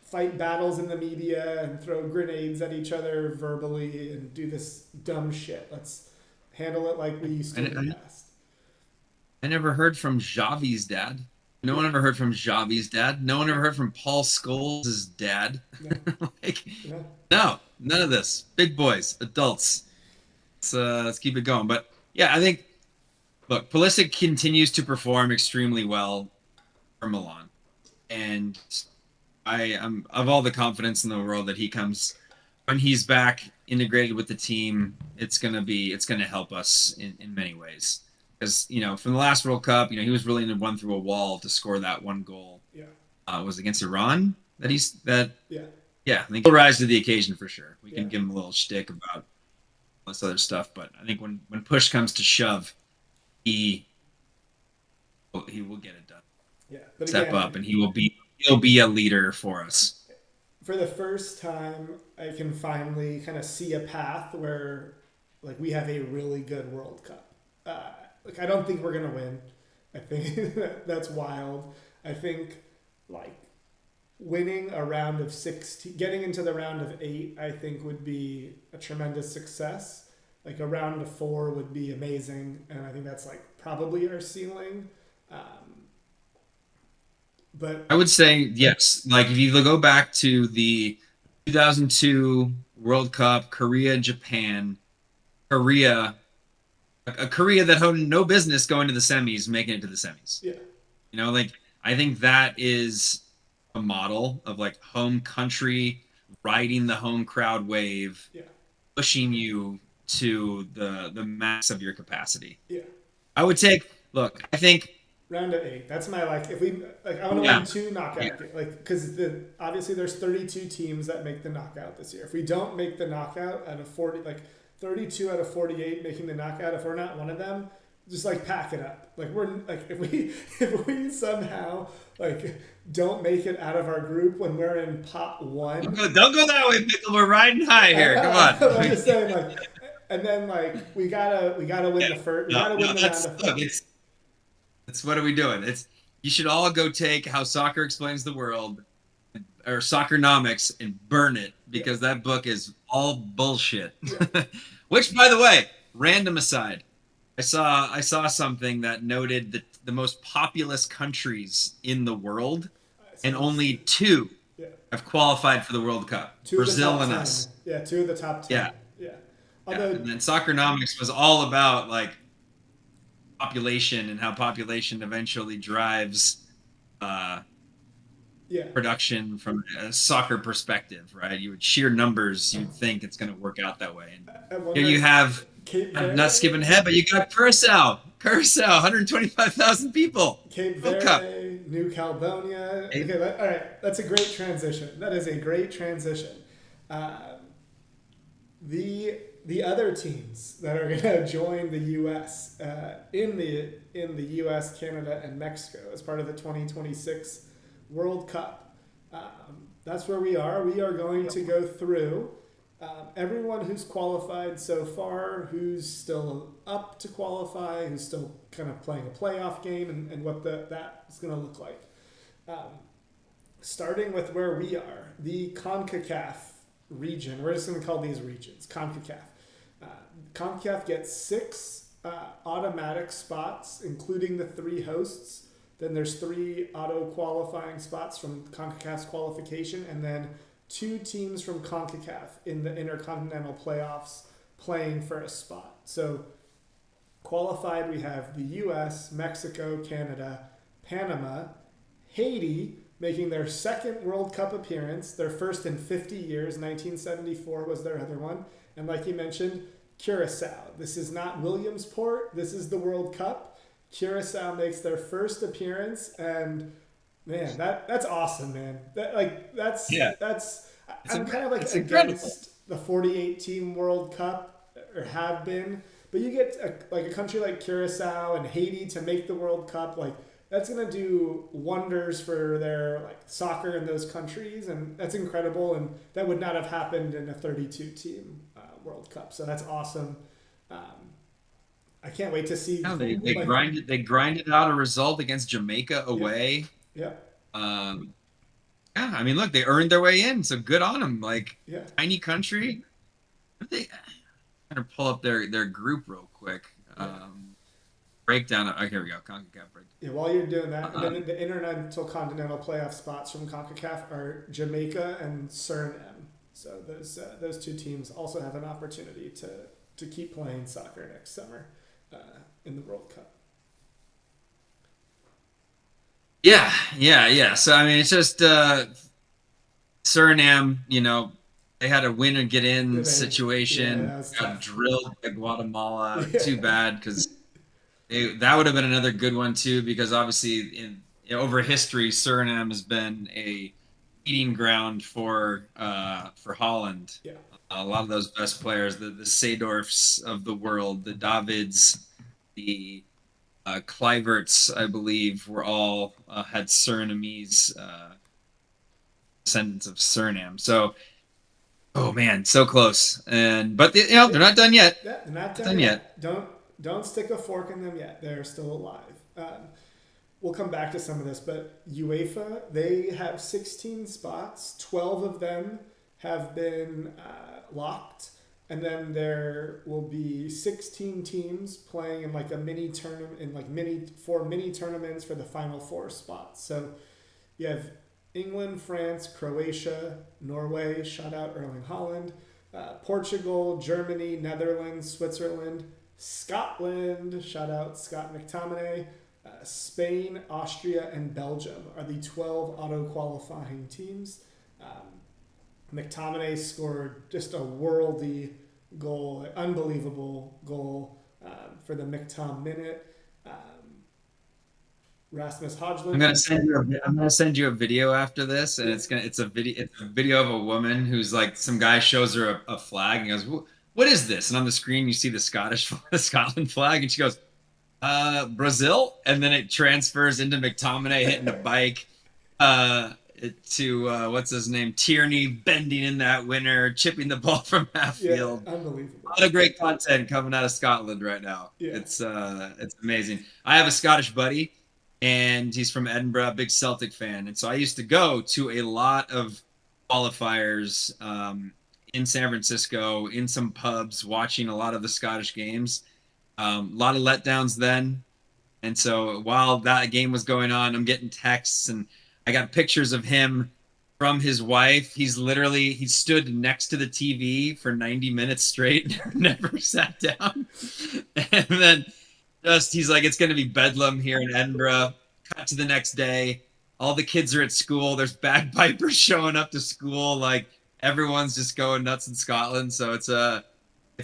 fight battles in the media and throw grenades at each other verbally and do this dumb shit. Let's handle it like we used to in the past. I never heard from Xavi's dad. No one ever heard from Xavi's dad. No one ever heard from Paul Scholes' dad. No. No, none of this. Big boys, adults. Let's keep it going. But yeah, I think, look, Pulisic continues to perform extremely well for Milan. And I am of all the confidence in the world that he comes when he's back integrated with the team, it's gonna help us in many ways. Because, you know, from the last World Cup, you know, he was willing to run through a wall to score that one goal. Yeah. Was against Iran Yeah. Yeah, I think he'll rise to the occasion for sure. We can give him a little shtick about all this other stuff, but I think when push comes to shove, he will get it done. Yeah. But step up, and he'll be a leader for us. For the first time, I can finally kind of see a path where, like, we have a really good World Cup. Like, I don't think we're gonna win. I think that's wild. I think like winning a round of 16, getting into the round of 8, I think would be a tremendous success. Like a round of 4 would be amazing, and I think that's like probably our ceiling. But I would say yes. Like if you go back to the 2002 World Cup, Korea, Japan, a Korea that had no business going to the semis, making it to the semis. Yeah. You know, like I think that is a model of like home country riding the home crowd wave, pushing you to the max of your capacity. Yeah. I would I think round of 8. That's my if we I want to win 2 knockout games, because obviously there's 32 teams that make the knockout this year. If we don't make the knockout out of 40, 32 out of 48 making the knockout, if we're not one of them, just pack it up. If we somehow don't make it out of our group when we're in pot 1. Don't go that way, Pickle. We're riding high here. Come on. I'm just saying and then we gotta win the first. We gotta win the round of 5. It's what are we doing? It's you should all go take How Soccer Explains the World or Soccernomics and burn it Yeah. because that book is all bullshit. Yeah. Which, by the way, random aside, I saw something that noted that the most populous countries in the world, and only two Yeah. have qualified for the World Cup: Two of the Brazil top and 10. us. Yeah, two of the top 10. Yeah. Yeah. Yeah. Although, And then Soccernomics was all about like population and how population eventually drives yeah. production from a soccer perspective, right? You would sheer numbers, you'd think it's going to work out that way. And At one here you point, have, Cape I'm Verde, not skipping ahead, but you got Curacao, 125,000 people. Cape World Cup. Verde, New Caledonia. Hey. Okay, all right. That's a great transition. That is a great transition. The other teams that are going to join the U.S. In the U.S., Canada, and Mexico as part of the 2026 World Cup. That's where we are. We are going to go through everyone who's qualified so far, who's still up to qualify, who's still kind of playing a playoff game, and what that is going to look like. Starting with where we are, the CONCACAF region. We're just going to call these regions CONCACAF. CONCACAF gets 6 automatic spots, including the 3 hosts. Then there's 3 auto qualifying spots from CONCACAF's qualification, and then 2 teams from CONCACAF in the Intercontinental Playoffs playing for a spot. So qualified, we have the U.S., Mexico, Canada, Panama, Haiti, making their 2nd World Cup appearance, their first in 50 years. 1974 was their other one. And like you mentioned, Curacao. This is not Williamsport. This is the World Cup. Curacao makes their first appearance, and man, that's awesome, man. I'm kind of like it's against incredible. the 48 team World Cup, or have been, but you get a country like Curacao and Haiti to make the World Cup, like that's gonna do wonders for their like soccer in those countries, and that's incredible, and that would not have happened in a 32 team World Cup. So that's awesome. I can't wait to see. No, they grinded out a result against Jamaica away. Yeah. Yeah, I mean, look, they earned their way in, so good on them. Like, Yeah. tiny country. They kind of pull up their group real quick. Breakdown. Oh, here we go. CONCACAF breakdown. Yeah, while you're doing that, and then the Intercontinental Playoff spots from CONCACAF are Jamaica and Suriname. So those 2 teams also have an opportunity to keep playing soccer next summer in the World Cup. Yeah. So I mean, it's just Suriname. You know, they had a win and get in situation. Yeah, Got tough. drilled by Guatemala. Yeah. Too bad because that would have been another good one too. Because obviously, over history, Suriname has been a eating ground for Holland. Yeah. A lot of those best players, the Seedorfs of the world, the Davids, the Kluiverts, I believe, were all had Surinamese descendants of Suriname. So, oh man, so close. But they're not done yet. Yeah, they're not Done yet. Don't stick a fork in them yet. They're still alive. We'll come back to some of this, but UEFA, they have 16 spots. 12 of them have been locked, and then there will be 16 teams playing in like a mini tournament, in like 4 mini tournaments for the final 4 spots. So you have England, France, Croatia, Norway, shout out Erling Haaland, Portugal, Germany, Netherlands, Switzerland, Scotland, shout out Scott McTominay, Spain, Austria, and Belgium are the 12 auto-qualifying teams. McTominay scored just a worldy goal, an unbelievable goal for the McTom minute. Rasmus Hodgson. I'm gonna send you a video after this, and it's a video of a woman who's like, some guy shows her a flag and goes, "What is this?" And on the screen you see the Scotland flag, and she goes, Brazil, and then it transfers into McTominay hitting a bike to what's his name, Tierney bending in that winner, chipping the ball from half field. Yeah, unbelievable. A lot of great content coming out of Scotland right now. Yeah. It's amazing. I have a Scottish buddy and he's from Edinburgh, big Celtic fan. And so I used to go to a lot of qualifiers in San Francisco, in some pubs, watching a lot of the Scottish games. A lot of letdowns then. And so while that game was going on, I'm getting texts and I got pictures of him from his wife. He stood next to the TV for 90 minutes straight, never sat down. And then he's like, it's going to be bedlam here in Edinburgh. Cut to the next day. All the kids are at school. There's bagpipers showing up to school. Like everyone's just going nuts in Scotland. So it's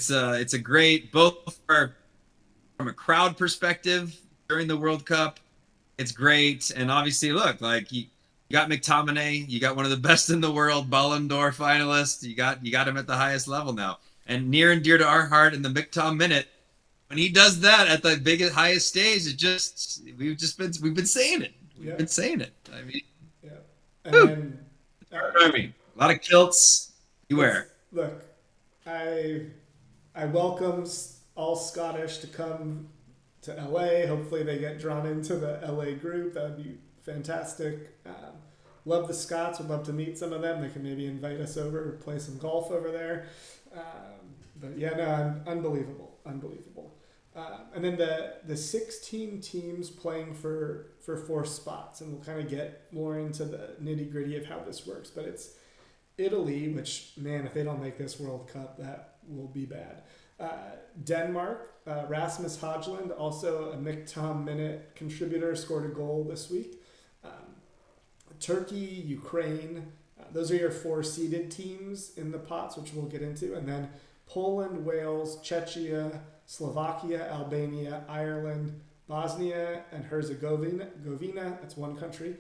a great, both from a crowd perspective during the World Cup. It's great. And obviously, look, like you got McTominay, you got one of the best in the world, Ballon d'Or finalist. You got him at the highest level now. And near and dear to our heart in the McTom minute, when he does that at the biggest, highest stage, we've been saying it. We've been saying it. I mean, and a lot of kilts. You wear. Look, I welcome all Scottish to come to LA. Hopefully, they get drawn into the LA group. That would be fantastic. Love the Scots. Would love to meet some of them. They can maybe invite us over, play some golf over there. But yeah, no, unbelievable. And then the 16 teams playing for 4 spots, and we'll kind of get more into the nitty gritty of how this works. But it's Italy, which, man, if they don't make this World Cup, that will be bad. Denmark, Rasmus Højlund, also a McTom Minute contributor, scored a goal this week. Turkey, Ukraine, those are your 4 seeded teams in the pots, which we'll get into. And then Poland, Wales, Czechia, Slovakia, Albania, Ireland, Bosnia and Herzegovina, that's one country,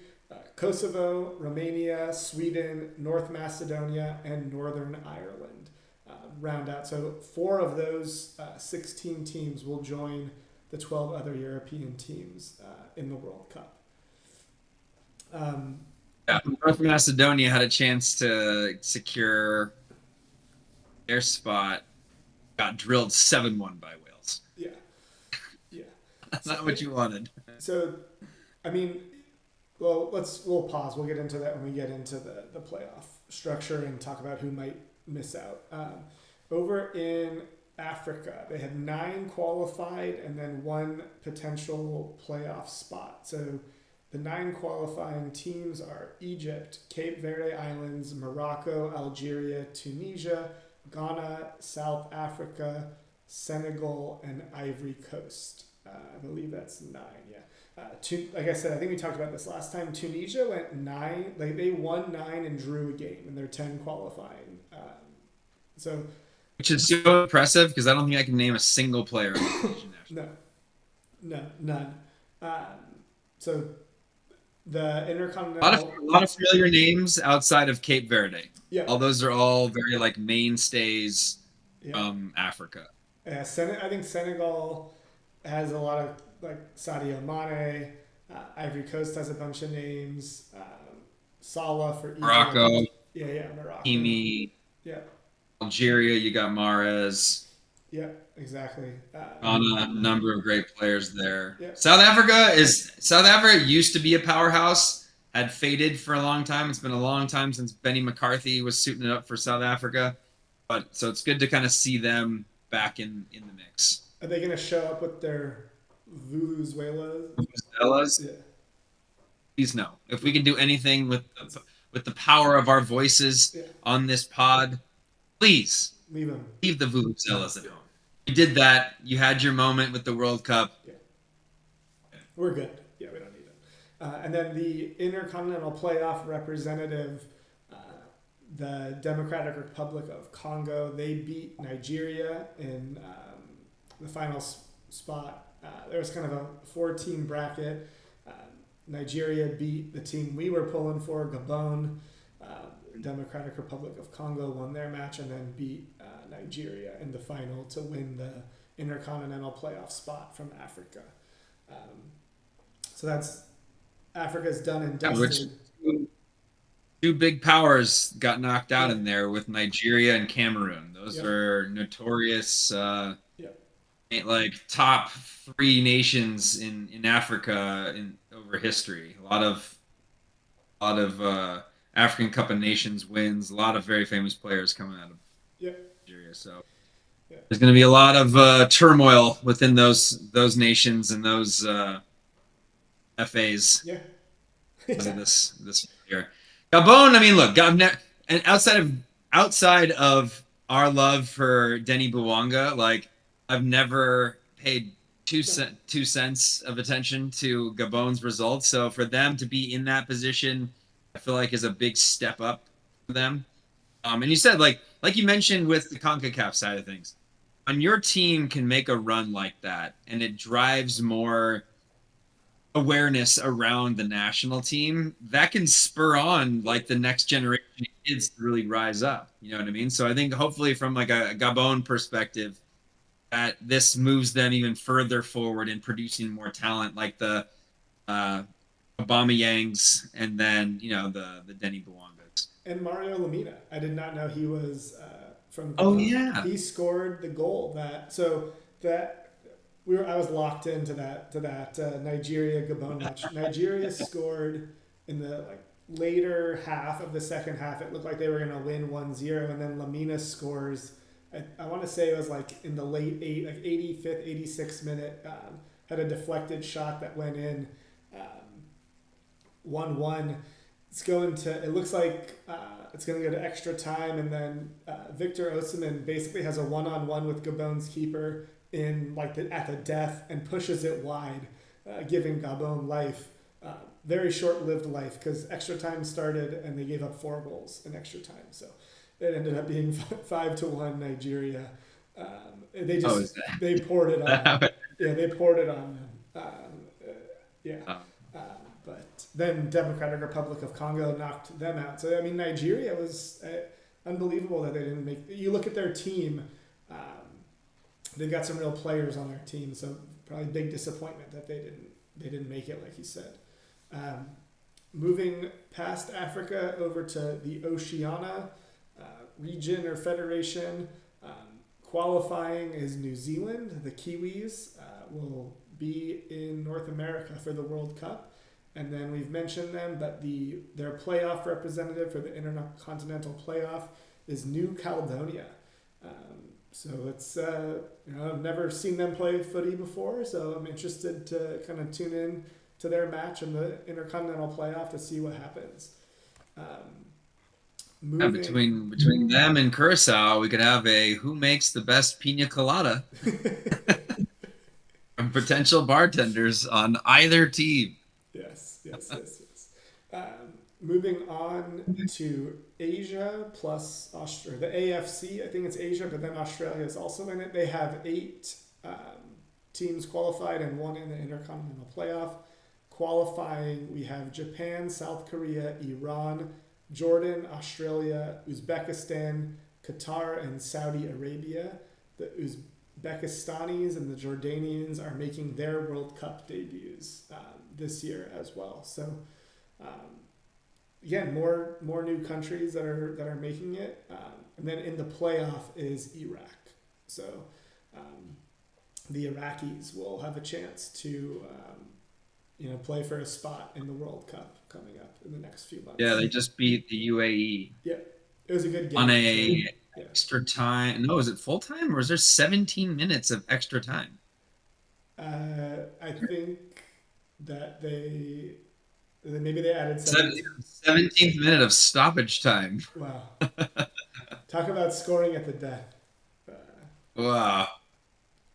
Kosovo, Romania, Sweden, North Macedonia, and Northern Ireland round out. So 4 of those 16 teams will join the 12 other European teams in the World Cup. North Macedonia had a chance to secure their spot, got drilled 7-1 by Wales. Yeah. That's not what you wanted. So, I mean, well, we'll pause. We'll get into that when we get into the playoff structure and talk about who might miss out. Over in Africa, they had 9 qualified and then 1 potential playoff spot. So the 9 qualifying teams are Egypt, Cape Verde Islands, Morocco, Algeria, Tunisia, Ghana, South Africa, Senegal, and Ivory Coast. I believe that's 9, yeah. Like I said, I think we talked about this last time. Tunisia went 9, like they won 9 and drew a game in their 10 qualifying. Which is so impressive because I don't think I can name a single player. No, none. So the Intercontinental. A lot of familiar names outside of Cape Verde. Yeah. All those are all very like mainstays from Africa. Yeah, I think Senegal has a lot of like Sadio Mane. Ivory Coast has a bunch of names. Salah for Egypt. Morocco. Yeah, Morocco. Hakimi. Yeah. Algeria, you got Mahrez. Yeah, exactly. A number of great players there. Yeah. South Africa used to be a powerhouse, had faded for a long time. It's been a long time since Benny McCarthy was suiting it up for South Africa. So it's good to kind of see them back in the mix. Are they going to show up with their Vuvuzelas? Yeah. Please no. If we can do anything with the power of our voices on this pod, please leave the Vuvuzelas at home. You did that. You had your moment with the World Cup. Yeah. We're good. Yeah, we don't need them. And then the Intercontinental Playoff representative, the Democratic Republic of Congo, they beat Nigeria in the final spot. There was kind of a 4-team bracket. Nigeria beat the team we were pulling for, Gabon. Democratic Republic of Congo won their match and then beat Nigeria in the final to win the Intercontinental Playoff spot from Africa. So that's Africa's done and dusted. Two big powers got knocked out in there with Nigeria and Cameroon. Those are notorious, like top 3 nations in Africa over history. A lot of African Cup of Nations wins. A lot of very famous players coming out of Yeah. Nigeria. So Yeah. there's going to be a lot of turmoil within those nations and those FAs Yeah. because of Yeah. this year. Gabon. I mean, look, and outside of our love for Denny Bouanga, like I've never paid two cents of attention to Gabon's results. So for them to be in that position, I feel like is a big step up for them. And you said like you mentioned with the CONCACAF side of things, when your team can make a run like that and it drives more awareness around the national team, that can spur on like the next generation of kids to really rise up. You know what I mean? So I think hopefully from like a Gabon perspective, that this moves them even further forward in producing more talent like the uh Obama Yangs and then, the Denny Bouangas. And Mario Lemina. I did not know he was from Oh Gabon. yeah. He scored the goal that I was locked into that Nigeria Gabon match. Nigeria scored in the later half of the second half. It looked like they were going to win 1-0, and then Lamina scores. I want to say it was like in the late 85th, 86th minute. Had a deflected shot that went in. 1-1. It looks like it's going to go to extra time, and then Victor Osimhen basically has a one-on-one with Gabon's keeper at the death and pushes it wide, giving Gabon life. Very short-lived life because extra time started and they gave up 4 goals in extra time. So it ended up being 5-1 Nigeria. They poured it on them. Yeah, they poured it on them. Yeah. But then Democratic Republic of Congo knocked them out. So I mean, Nigeria was unbelievable that they didn't make. You look at their team; they've got some real players on their team. So probably big disappointment that they didn't make it, like you said. Moving past Africa over to the Oceania region or federation, qualifying is New Zealand. The Kiwis will be in North America for the World Cup. And then we've mentioned them, but their playoff representative for the Intercontinental Playoff is New Caledonia. So it's I've never seen them play footy before, so I'm interested to kind of tune in to their match in the Intercontinental Playoff to see what happens. Between them and Curacao, we could have a who makes the best pina colada from potential bartenders on either team. Yes. Moving on to Asia plus Australia. The AFC, I think it's Asia, but then Australia is also in it. They have 8 teams qualified and 1 in the Intercontinental Playoff. Qualifying, we have Japan, South Korea, Iran, Jordan, Australia, Uzbekistan, Qatar, and Saudi Arabia. The Uzbekistanis and the Jordanians are making their World Cup debuts this year as well. So, again, more new countries that are making it, and then in the playoff is Iraq. So, the Iraqis will have a chance to play for a spot in the World Cup coming up in the next few months. Yeah, they just beat the UAE. Yeah, it was a good game on a extra time. No, is it full time or is there 17 minutes of extra time? I think that maybe they added 17th minute of stoppage time. Wow. Talk about scoring at the death. Wow.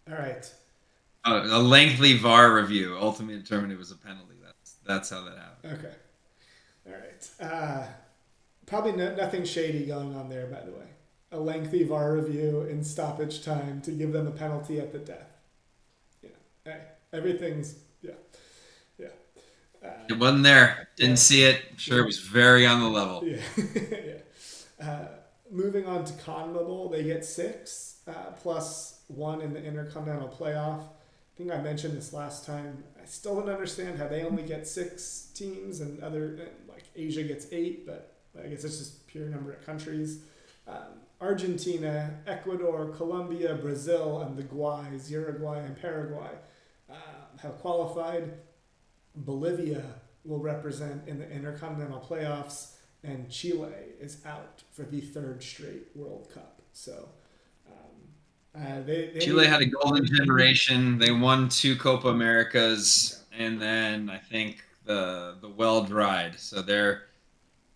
All right. A lengthy VAR review ultimately determined it was a penalty. That's how that happened. Okay. All right. Probably nothing shady going on there, by the way. A lengthy VAR review in stoppage time to give them a penalty at the death. Hey, everything's yeah. It wasn't there. Didn't see it. I'm sure it was very on the level. Yeah. Moving on to CONMEBOL, they get 6 plus 1 in the Intercontinental Playoff. I think I mentioned this last time. I still don't understand how they only get 6 teams and Asia gets 8, but I guess it's just pure number of countries. Argentina, Ecuador, Colombia, Brazil, and the Uruguay and Paraguay have qualified. Bolivia will represent in the Intercontinental Playoffs, and Chile is out for the third straight World Cup. So they Chile need. had a golden generation. They won two Copa Americas, and then I think the well dried. So they're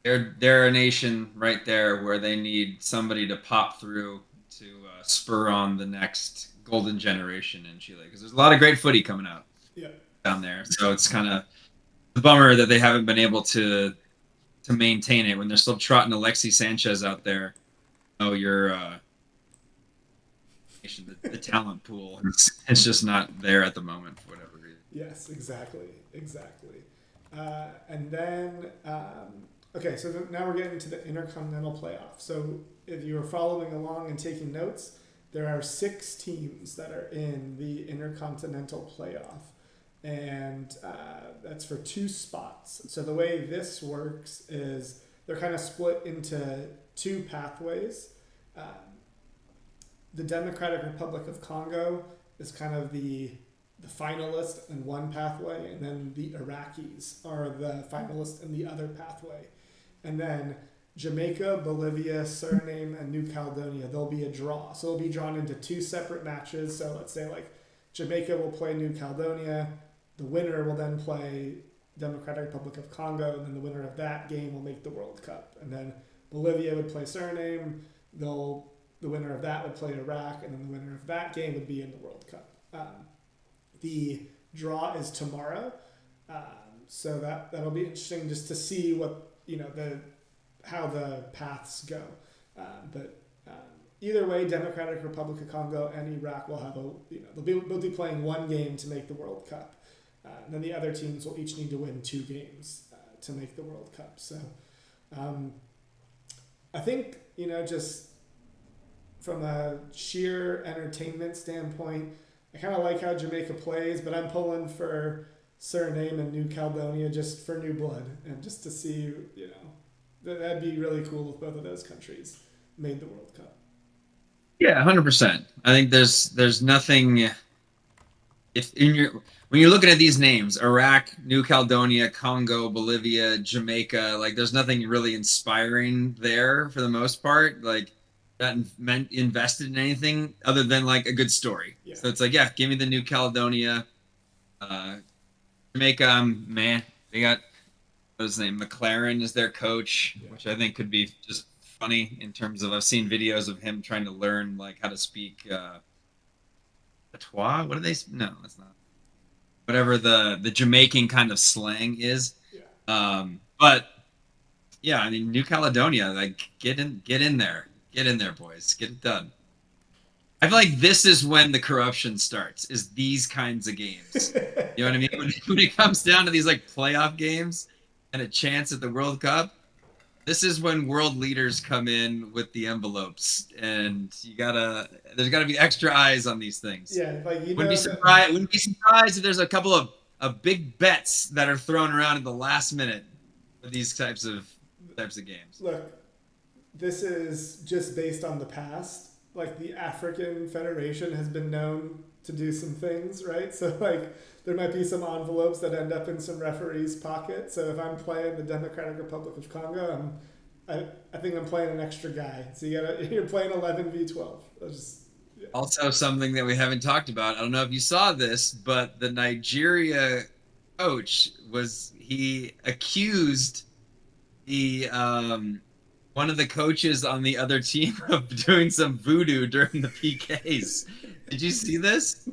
a nation right there where they need somebody to pop through to spur on the next golden generation in Chile because there's a lot of great footy coming out Yeah. down there. So it's kind of a bummer that they haven't been able to maintain it when they're still trotting Alexis Sanchez out there. Oh, you're the talent pool it's just not there at the moment for whatever reason. Yes, exactly, exactly. And then, okay, so now we're getting to the Intercontinental Playoff. So if you were following along and taking notes, there are 6 teams that are in the Intercontinental Playoff, and that's for 2 spots. So the way this works is they're kind of split into 2 pathways. Um, the Democratic Republic of Congo is kind of the finalist in one pathway, and then the Iraqis are the finalist in the other pathway. And then Jamaica, Bolivia, Suriname, and New Caledonia, they'll be a draw. So they'll be drawn into 2 separate matches. So let's say like Jamaica will play New Caledonia, the winner will then play Democratic Republic of Congo, and then the winner of that game will make the World Cup. And then Bolivia would play Suriname, the winner of that would play Iraq, and then the winner of that game would be in the World Cup. The draw is tomorrow, so that'll be interesting just to see what how the paths go. But either way, Democratic Republic of Congo and Iraq will have they'll be playing one game to make the World Cup. And then the other teams will each need to win 2 games to make the World Cup. So I think just from a sheer entertainment standpoint, I kind of like how Jamaica plays, but I'm pulling for Suriname and New Caledonia just for new blood and just to see, that'd be really cool if both of those countries made the World Cup. Yeah, 100%. I think there's nothing when you're looking at these names, Iraq, New Caledonia, Congo, Bolivia, Jamaica, like there's nothing really inspiring there for the most part. Like that invested in anything other than like a good story. Yeah. So it's like, yeah, give me the New Caledonia, Jamaica. Man, they got what was his name? McLaren is their coach, which I think could be just funny in terms of I've seen videos of him trying to learn like how to speak patois. What do they? No, that's not. Whatever the Jamaican kind of slang is. Yeah. But yeah, I mean New Caledonia, like get in there, boys, get it done. I feel like this is when the corruption starts. Is these kinds of games? You know what I mean? When it comes down to these like playoff games and a chance at the World Cup, this is when world leaders come in with the envelopes, and there's gotta be extra eyes on these things. Yeah, like Wouldn't be surprised if there's a couple of big bets that are thrown around at the last minute for these types of games. Look, this is just based on the past. Like the African Federation has been known to do some things, right? So like there might be some envelopes that end up in some referees' pocket. So if I'm playing the Democratic Republic of Congo, I think I'm playing an extra guy. So you're playing 11v12. Yeah. Also, something that we haven't talked about. I don't know if you saw this, but the Nigeria coach he accused the one of the coaches on the other team of doing some voodoo during the PKs. Did you see this?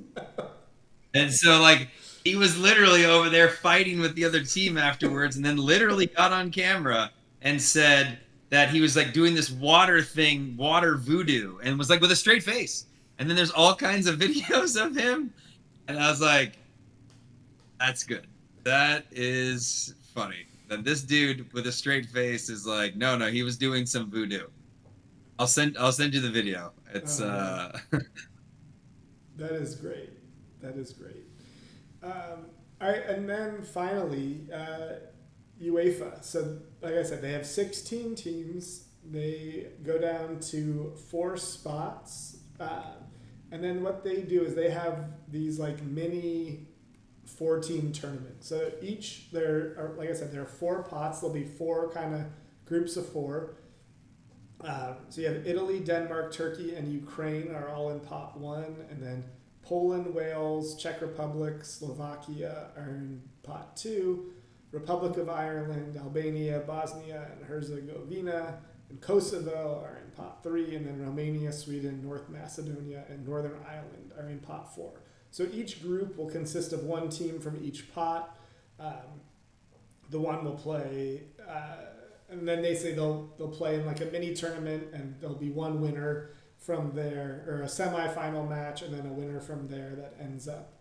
And so like he was literally over there fighting with the other team afterwards, and then literally got on camera and said that he was like doing this water voodoo, and was like with a straight face. And then there's all kinds of videos of him, and I was like, that's good. That is funny. That this dude with a straight face is like, no, he was doing some voodoo. I'll send you the video. It's That is great. That is great. All right, and then finally, UEFA. So, like I said, they have 16 teams. They go down to 4 spots, and then what they do is they have these like mini 4-team tournament. So each there are, like I said, there are 4 pots. There'll be 4 kind of groups of 4. So you have Italy, Denmark, Turkey, and Ukraine are all in pot 1, and then Poland, Wales, Czech Republic, Slovakia are in pot 2. Republic of Ireland, Albania, Bosnia and Herzegovina, and Kosovo are in pot 3, and then Romania, Sweden, North Macedonia, and Northern Ireland are in pot 4. So each group will consist of 1 team from each pot. The one will play, and then they say they'll play in like a mini tournament, and there'll be 1 winner from there, or a semifinal match, and then a winner from there that ends up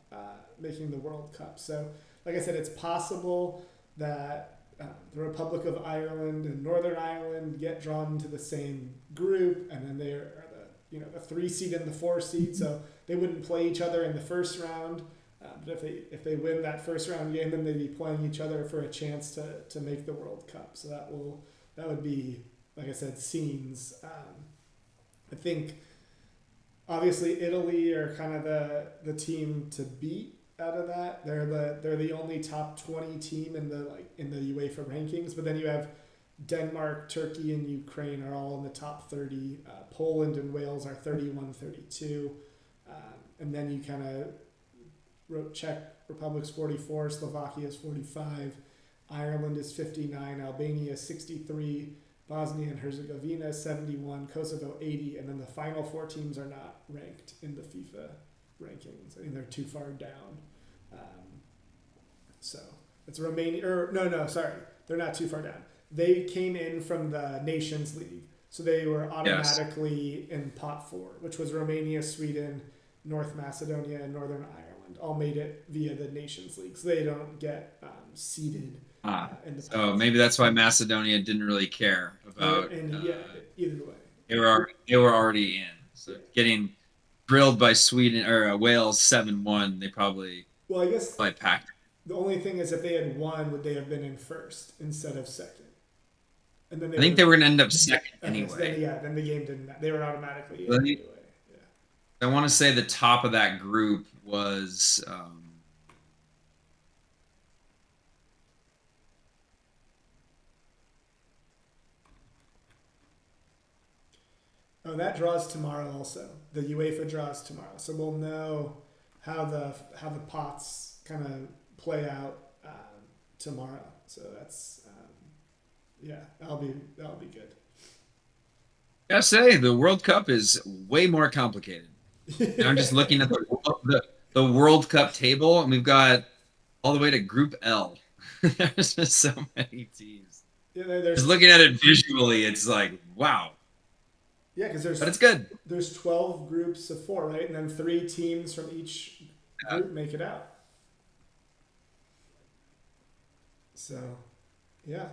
making the World Cup. So, like I said, it's possible that the Republic of Ireland and Northern Ireland get drawn into the same group, and then they are the 3 seed and the 4 seed, so they wouldn't play each other in the first round. But if they win that first round game, then they'd be playing each other for a chance to make the World Cup. So that would be, like I said, scenes. I think obviously Italy are kind of the team to beat out of that. They're the only top 20 team in the UEFA rankings. But then you have Denmark, Turkey, and Ukraine are all in the top 30. Poland and Wales are 31, 32. And then you kind of wrote Czech Republic's 44, Slovakia is 45, Ireland is 59, Albania is 63, Bosnia and Herzegovina is 71, Kosovo 80, and then the final 4 teams are not ranked in the FIFA rankings. I think they're too far down. So it's Romania, sorry, they're not too far down. They came in from the Nations League, so they were automatically in pot 4, which was Romania, Sweden, North Macedonia, and Northern Ireland. All made it via the Nations League, so they don't get seeded. In the so maybe that's why Macedonia didn't really care about. Either way, they were already in. So getting drilled by Sweden or Wales 7-1, they probably I guess packed. The only thing is, if they had won, would they have been in first instead of second? And then I think they were going to end up second anyway. So then the game didn't. They were automatically in anyway. I want to say the top of that group was that draws tomorrow also. The UEFA draws tomorrow, so we'll know how the pots kind of play out tomorrow. So that's that'll be good. I gotta say, the World Cup is way more complicated. And I'm just looking at the World Cup table, and we've got all the way to Group L. There's just so many teams. Yeah, just looking at it visually, it's like, wow. Yeah, because but it's good. There's 12 groups of 4, right? And then 3 teams from each group make it out. So, yeah.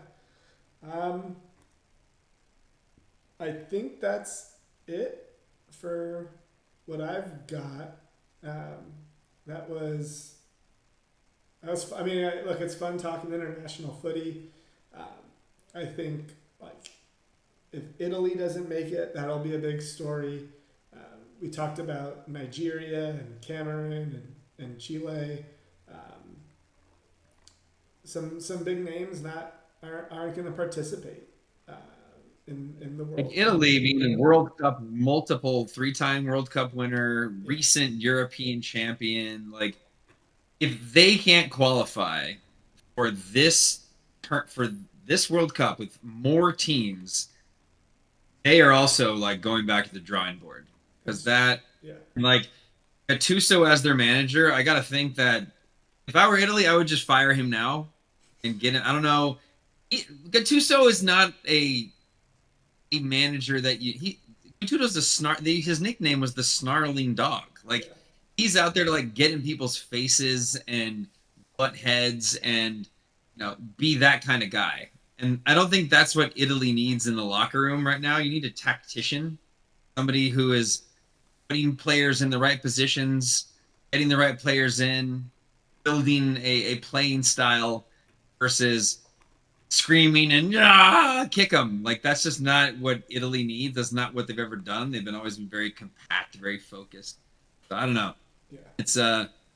I think that's it for what I've got. I mean, look, it's fun talking international footy. I think, if Italy doesn't make it, that'll be a big story. We talked about Nigeria and Cameroon and Chile. Some big names that aren't going to participate in the World Cup. Italy being World Cup, multiple 3-time World Cup winner, recent European champion. If they can't qualify for this World Cup with more teams, they are also going back to the drawing board, because Gattuso as their manager. I gotta think that if I were Italy, I would just fire him now and get it. I don't know. Gattuso is not a manager that Gattuso's his nickname was the snarling dog. He's out there to get in people's faces and butt heads and be that kind of guy. And I don't think that's what Italy needs in the locker room right now. You need a tactician, somebody who is putting players in the right positions, getting the right players in, building a playing style versus screaming and kick them. That's just not what Italy needs. That's not what they've ever done. They've always been very compact, very focused. So I don't know. Yeah. It's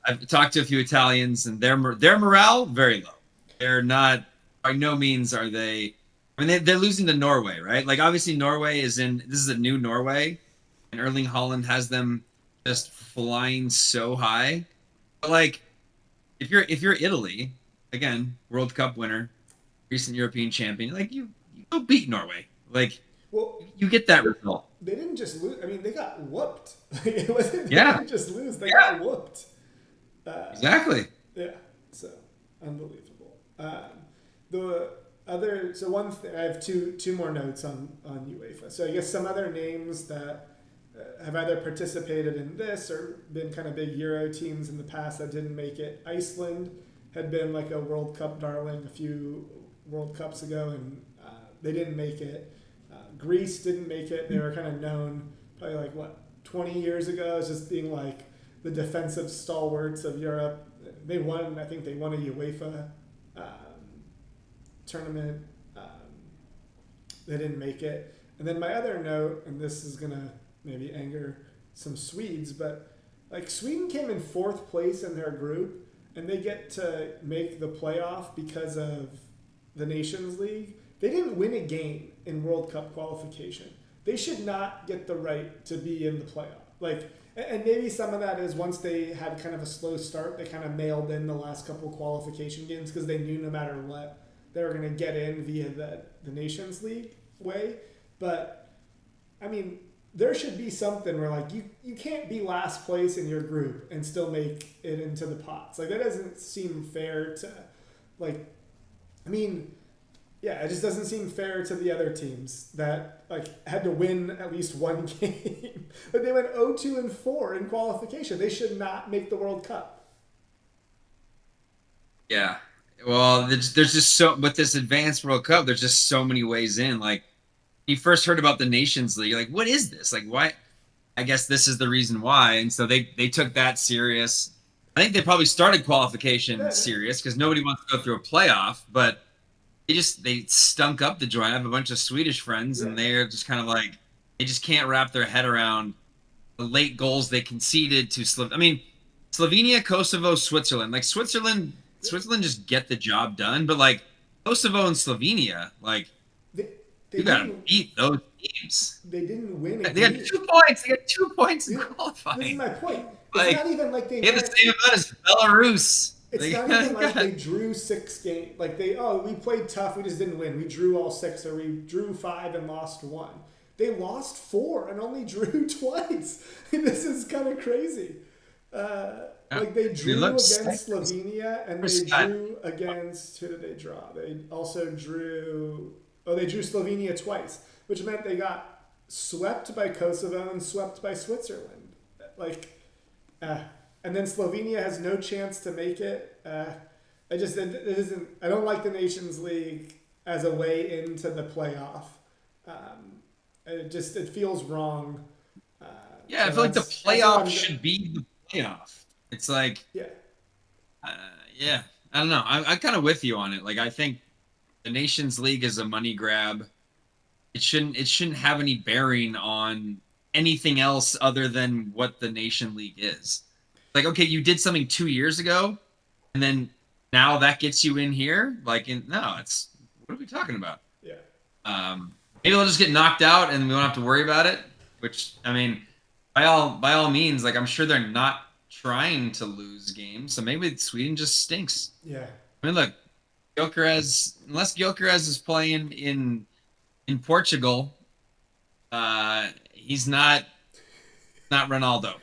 I've talked to a few Italians, and their morale very low. They're not, by no means are they. I mean, they're losing to Norway, right? Like obviously Norway is in. This is a new Norway, and Erling Haaland has them just flying so high. But like, if you're Italy, again, World Cup winner, recent European champion, like you go beat Norway. Like Well, you get that result. they didn't just lose. I mean, they got whooped. Like, it wasn't. They Yeah, didn't just lose. They yeah, got whooped. Uh, exactly. yeah. So unbelievable. The other. So one. I have two more notes on UEFA. So I guess some other names that have either participated in this or been kind of big Euro teams in the past that didn't make it. Iceland had been like a World Cup darling a few World Cups ago, and they didn't make it. Greece didn't make it. They were kind of known probably like what 20 years ago as just being like the defensive stalwarts of Europe. They won. I think they won a UEFA um, tournament. They didn't make it. And then my other note, and this is gonna maybe anger some Swedes, but like Sweden came in fourth place in their group, and they get to make the playoff because of the Nations League. They didn't win a game in World Cup qualification. They should not get the right to be in the playoff. Like, and maybe some of that is once they had kind of a slow start, they kind of mailed in the last couple qualification games because they knew no matter what they were going to get in via the Nations League way. But I mean, there should be something where like you can't be last place in your group and still make it into the pots. Like that doesn't seem fair to like I mean, yeah, it just doesn't seem fair to the other teams that like had to win at least one game. But they went 0-2-4 in qualification. They should not make the World Cup. Yeah. Well, there's just so with this advanced World Cup, there's just so many ways in. Like you first heard about the Nations League, you're like, what is this? Like, why? I guess this is the reason why. And so they took that serious. I think they probably started qualification Yeah, serious because nobody wants to go through a playoff, but they stunk up the joint. I have a bunch of Swedish friends, yeah, and they're just kind of like they just can't wrap their head around the late goals they conceded to I mean, Slovenia, Kosovo, Switzerland. Like Switzerland just get the job done, but like Kosovo and Slovenia, like they, you they gotta didn't beat those teams. they didn't win a They got game. 2 points. They got 2 points in This is qualifying. my point. It's Like not even like they they have the went. same amount as Belarus. It's They not even like got- they drew 6 games. Like we played tough, we just didn't win. We drew all 6, or we drew 5 and lost 1. They lost 4 and only drew twice. This is kind of crazy. Like they drew looked against sick. Slovenia, and they Scott. drew against who did they draw? They also drew. Oh, they drew Slovenia twice, which meant they got swept by Kosovo and swept by Switzerland. Like, and then Slovenia has no chance to make it. It isn't. I don't like the Nations League as a way into the playoff. It feels wrong. Yeah, I So feel like the that's what I'm playoff should be the playoff. It's like, Yeah, yeah, I don't know. I'm kind of with you on it. Like, I think the Nations League is a money grab. It shouldn't have any bearing on anything else other than what the Nation League is. Like, okay, you did something 2 years ago, and then now that gets you in here. Like, no, it's what are we talking about? yeah. Maybe they'll just get knocked out and we won't have to worry about it. Which I mean, by all means, like I'm sure they're not trying to lose games, so maybe Sweden just stinks. Yeah. I mean, look, unless Gyökeres is playing in Portugal, he's not Ronaldo.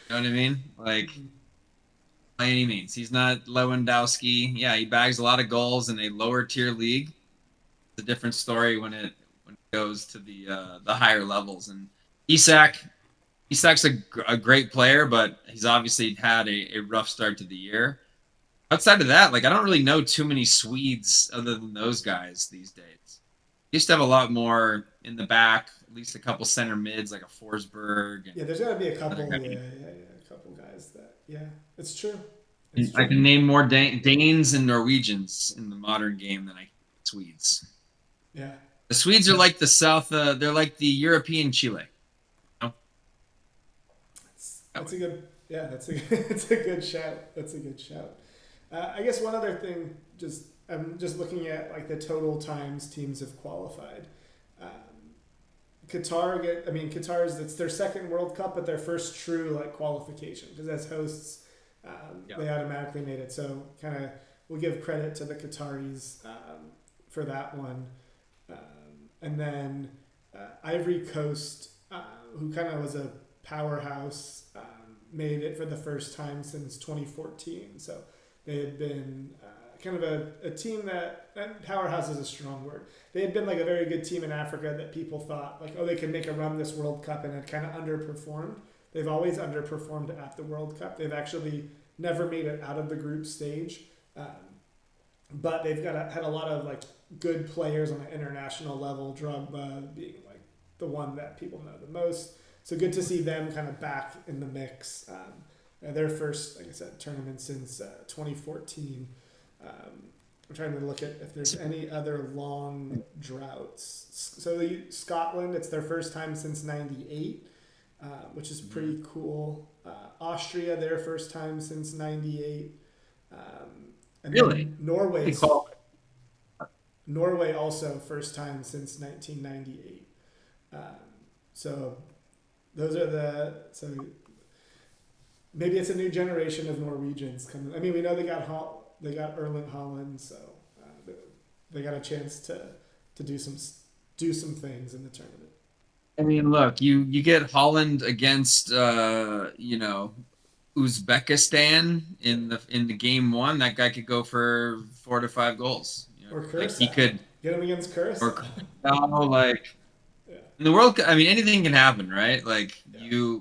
You know what I mean? Like by any means, he's not Lewandowski. Yeah, he bags a lot of goals in a lower tier league. It's a different story when it goes to the higher levels. And Isak's a great player, but he's obviously had a rough start to the year. Outside of that, like I don't really know too many Swedes other than those guys these days. Used to have a lot more in the back, at least a couple center mids like a Forsberg. Yeah, there's got to be a couple. Other Yeah, guys. a couple guys that. Yeah, it's true. I can name more Danes and Norwegians in the modern game than I can Swedes. Yeah, The Swedes are like the South. They're like the European Chile. You know? that's a good. Yeah, that's a it's a good shout. That's a good shout. I guess one other thing, just I'm just looking at like the total times teams have qualified. Um, Qatar's it's their second World Cup, but their first true like qualification because as hosts, Yeah. they automatically made it. So kind of we'll give credit to the Qataris for that one, and then Ivory Coast, who kind of was a powerhouse, made it for the first time since 2014. So they had been kind of a team that, and powerhouse is a strong word. They had been like a very good team in Africa that people thought like, oh, they could make a run this World Cup and had kind of underperformed. They've always underperformed at the World Cup. They've actually never made it out of the group stage, but they've had a lot of like good players on an international level. Drogba being like the one that people know the most. So good to see them kind of back in the mix. Their first, like I said, tournament since 2014. I'm trying to look at if there's any other long droughts. So Scotland, it's their first time since '98, which is pretty cool. Austria, their first time since '98. And Really? then Pretty cool. Norway also first time since 1998. So those are so maybe it's a new generation of Norwegians coming. I mean, we know they got Erling Haaland, so they got a chance to do some things in the tournament. I mean, look, you get Holland against Uzbekistan in the game one. That guy could go for 4 to 5 goals. Or Like he Curacao. could, Get him against or Curacao. like Yeah. in the World Cup. I mean, anything can happen, right? Like Yeah.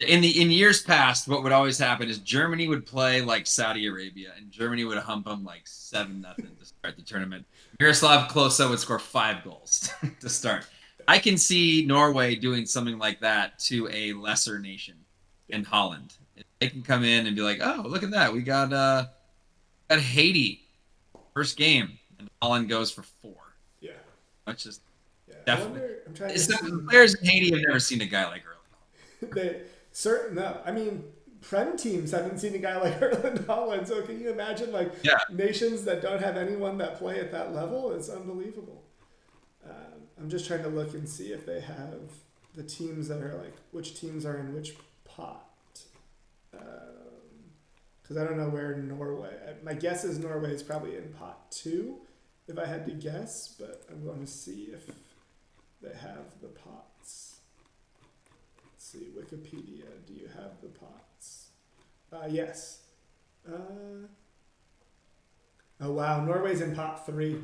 in years past, what would always happen is Germany would play like Saudi Arabia, and Germany would hump them like 7-0 to start the tournament. Miroslav Klose would score 5 goals to start. I can see Norway doing something like that to a lesser nation in Holland. They can come in and be like, "Oh, look at that! We got Haiti first game," and Holland goes for 4. Yeah. That's just Yeah. definitely. I'm trying to The players in Haiti have never seen a guy like Erling. they certain no. I mean, Prem teams haven't seen a guy like Erling Haaland. So can you imagine like Yeah. nations that don't have anyone that play at that level? It's unbelievable. I'm just trying to look and see if they have the teams that are like which teams are in which pot. Because I don't know where Norway. My guess is Norway is probably in pot 2, if I had to guess. But I'm going to see if they have the pots. Let's see, Wikipedia. Do you have the pots? Yes. Oh wow, Norway's in pot 3.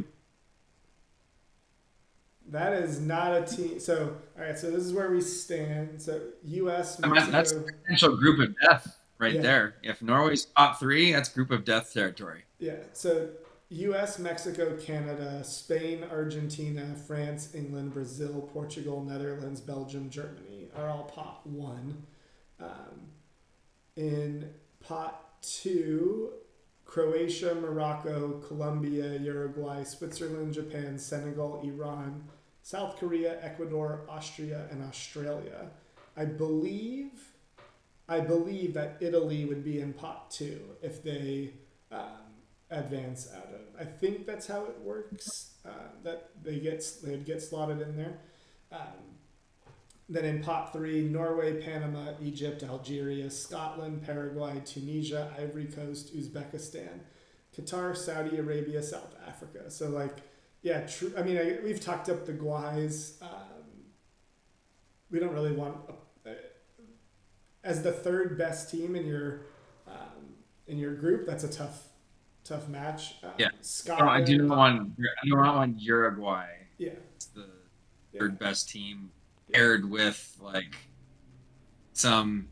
That is not a team. So all right, so this is where we stand. So U.S. I mean, that's a Mexico. potential group of death right Yeah. there. If Norway's top 3, that's group of death territory. Yeah. So U.S., Mexico, Canada, Spain, Argentina, France, England, Brazil, Portugal, Netherlands, Belgium, Germany are all pot 1. In pot 2, Croatia, Morocco, Colombia, Uruguay, Switzerland, Japan, Senegal, Iran, South Korea, Ecuador, Austria, and Australia. I believe that Italy would be in pot 2 if they advance out of. I think that's how it works. That they'd get slotted in there. Then in pot 3, Norway, Panama, Egypt, Algeria, Scotland, Paraguay, Tunisia, Ivory Coast, Uzbekistan, Qatar, Saudi Arabia, South Africa. So like, yeah, true. I mean, we've talked up the Guays. We don't really want as the third best team in your group. That's a tough match. Yeah. Scotland. I do not want Uruguay. Yeah. It's the Yeah. third best team paired with like some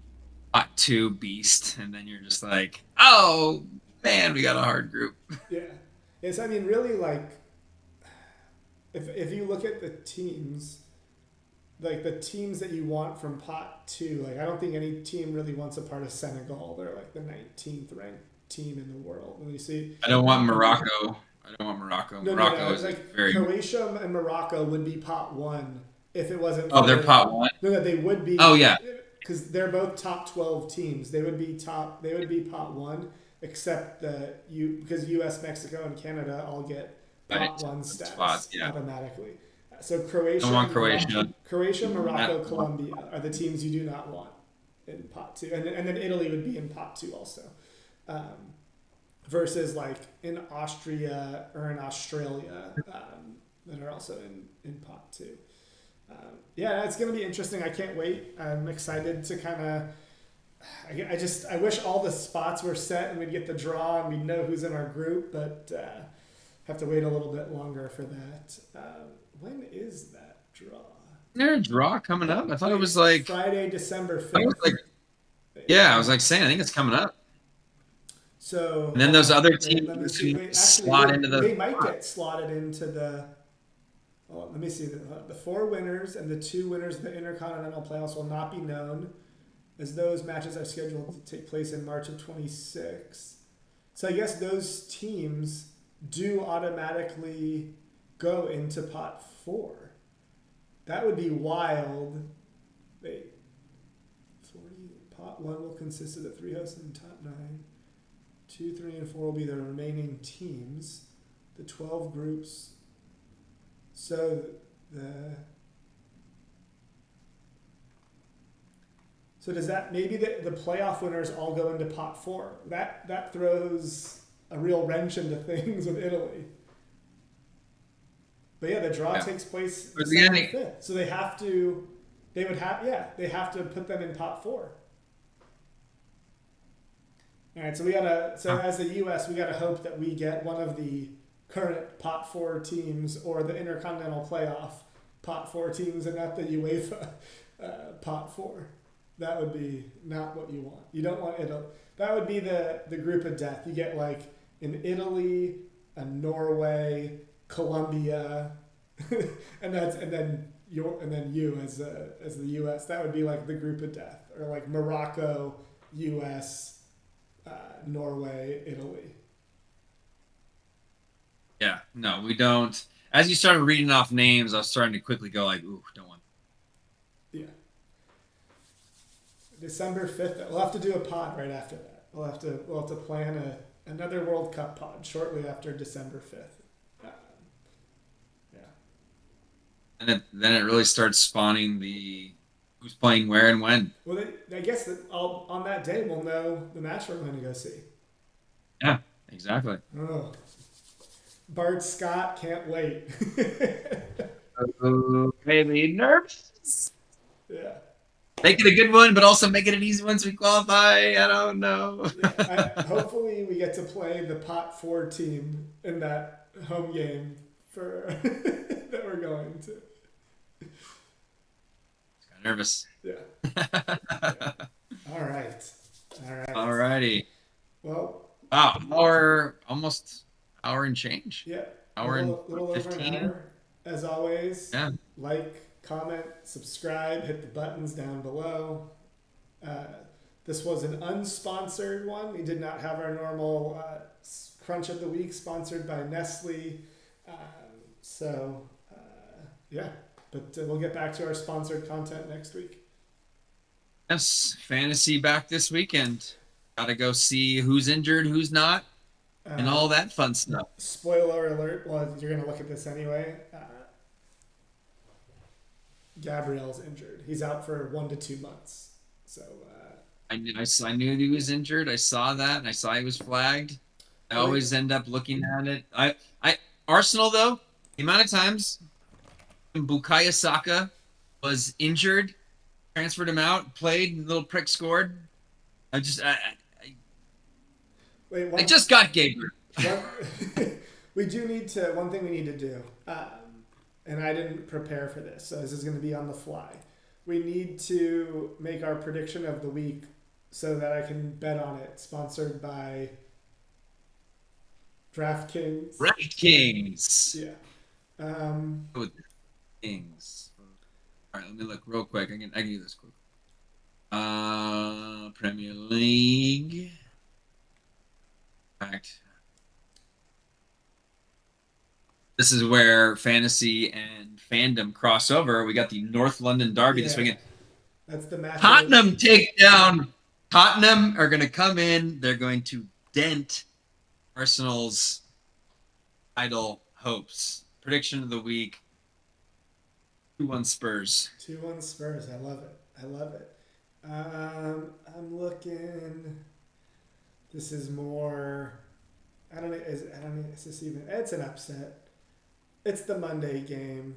hot 2 beast, and then you're just like, oh man, we got a hard group. Yeah. Yes, I mean, really, like, if you look at the teams, like the teams that you want from pot 2, like I don't think any team really wants a part of Senegal. They're like the 19th ranked team in the world. When you see, I don't want Morocco. Morocco It's is like very. Croatia and Morocco would be pot 1 if it wasn't. Oh, for they're pot 1. No, they would be. Oh yeah, because they're both top 12 teams. They would be top. They would be pot one, except because U.S., Mexico, and Canada all get pot Right. one Spots. status Yeah. automatically. So Don't want Croatia. Croatia, That- Morocco, Colombia are the teams you do not want in pot two, and then Italy would be in pot two also, versus like in Austria or in Australia that are also in pot two. Yeah, it's gonna be interesting. I can't wait. I'm excited to kind of. I wish all the spots were set and we'd get the draw and we'd know who's in our group, but have to wait a little bit longer for that. When is that draw? Isn't there a draw coming up? I thought it was like. Friday, December I was 5th. like, yeah, I was like saying, I think it's coming up. So And then those other let me teams see. can slot into the. They might get slotted into the. Well, let me see. The 4 winners and the 2 winners of the Intercontinental Playoffs will not be known, as those matches are scheduled to take place in March of 26. So I guess those teams do automatically go into pot 4. That would be wild. Wait. 40. Pot 1 will consist of the 3 hosts and the top 9. 2, 3, and 4 will be the remaining teams. The 12 groups. So does that maybe the playoff winners all go into pot 4? That throws a real wrench into things with Italy. But yeah, the draw takes place December 5th. So they have to put them in pot 4. All right, so as the US, we gotta hope that we get one of the current pot 4 teams or the Intercontinental Playoff pot 4 teams and not the UEFA pot 4. That would be not what you want. You don't want Italy. That would be the group of death. You get like an Italy, a Norway, Colombia, and then you as the U.S. That would be like the group of death, or like Morocco, U.S., Norway, Italy. Yeah, no, we don't. As you started reading off names, I was starting to quickly go like, ooh, don't want. Yeah. December 5th. We'll have to do a pod right after that. We'll have to plan another World Cup pod shortly after December 5th. Yeah. And then it really starts spawning the who's playing where and when. Well, I guess that on that day we'll know the match we're going to go see. Yeah, exactly. Oh. Bart Scott can't wait. Maybe nervous. Yeah. Make it a good one, but also make it an easy one so we qualify. I don't know. Hopefully we get to play the pot 4 team in that home game for that we're going to. Got nervous. Yeah. All right. Alrighty. Well. Wow, almost hour and change. Yeah. Hour and little 15. over an hour. As always. Yeah. Like, comment, subscribe, hit the buttons down below. This was an unsponsored one. We did not have our normal Crunch of the Week sponsored by Nestle. Yeah, but we'll get back to our sponsored content next week. Yes, fantasy back this weekend. Got to go see who's injured, who's not, and all that fun stuff. Spoiler alert. Well, you're going to look at this anyway. Gabriel's injured. He's out for 1 to 2 months. So I knew he was injured. I saw that, and I saw he was flagged. I always end up looking at it. Arsenal though, the amount of times Bukayo Saka was injured, transferred him out, played, little prick scored. I just got Gabriel. We do need to. One thing we need to do. And I didn't prepare for this, so this is going to be on the fly. We need to make our prediction of the week so that I can bet on it. Sponsored by DraftKings. DraftKings. Yeah. Kings. All right, let me look real quick. I can do this quick. Premier League. Fact. This is where fantasy and fandom cross over. We got the North London Derby this weekend. That's the match. Tottenham take down. Tottenham are going to come in. They're going to dent Arsenal's title hopes. Prediction of the week: 2-1 Spurs. 2-1 Spurs. I love it. I love it. I'm looking. This is more. I don't know. Is this even? It's an upset. It's the Monday game.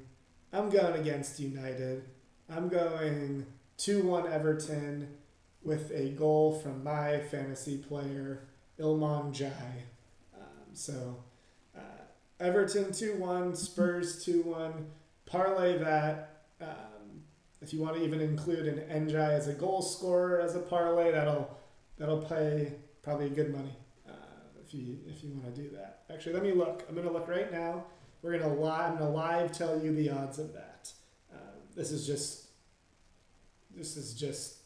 I'm going against United. I'm going 2-1 Everton with a goal from my fantasy player, Ilman Jai. So Everton 2-1, Spurs 2-1. Parlay that. If you want to even include an Njai as a goal scorer as a parlay, that'll pay probably good money if you want to do that. Actually, let me look. I'm gonna look right now. I'm gonna live tell you the odds of that. This is just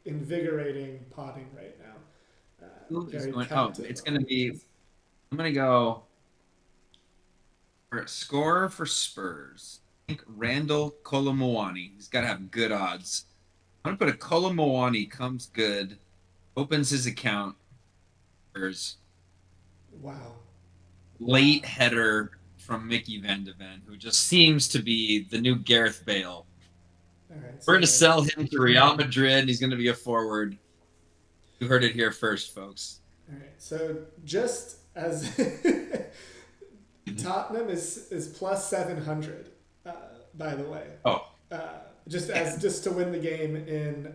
invigorating potting right now. It's going to be. I'm going to go for a scorer for Spurs. I think Randall Colomowani. He's got to have good odds. I'm going to put a Colomowani comes good, opens his account. Spurs. Wow. Late header from Mickey Van de Ven, who just seems to be the new Gareth Bale. All right, We're going to sell him to Real Madrid. He's going to be a forward. You heard it here first, folks. All right. So just as Tottenham is plus 700, by the way. Oh. Just to win the game in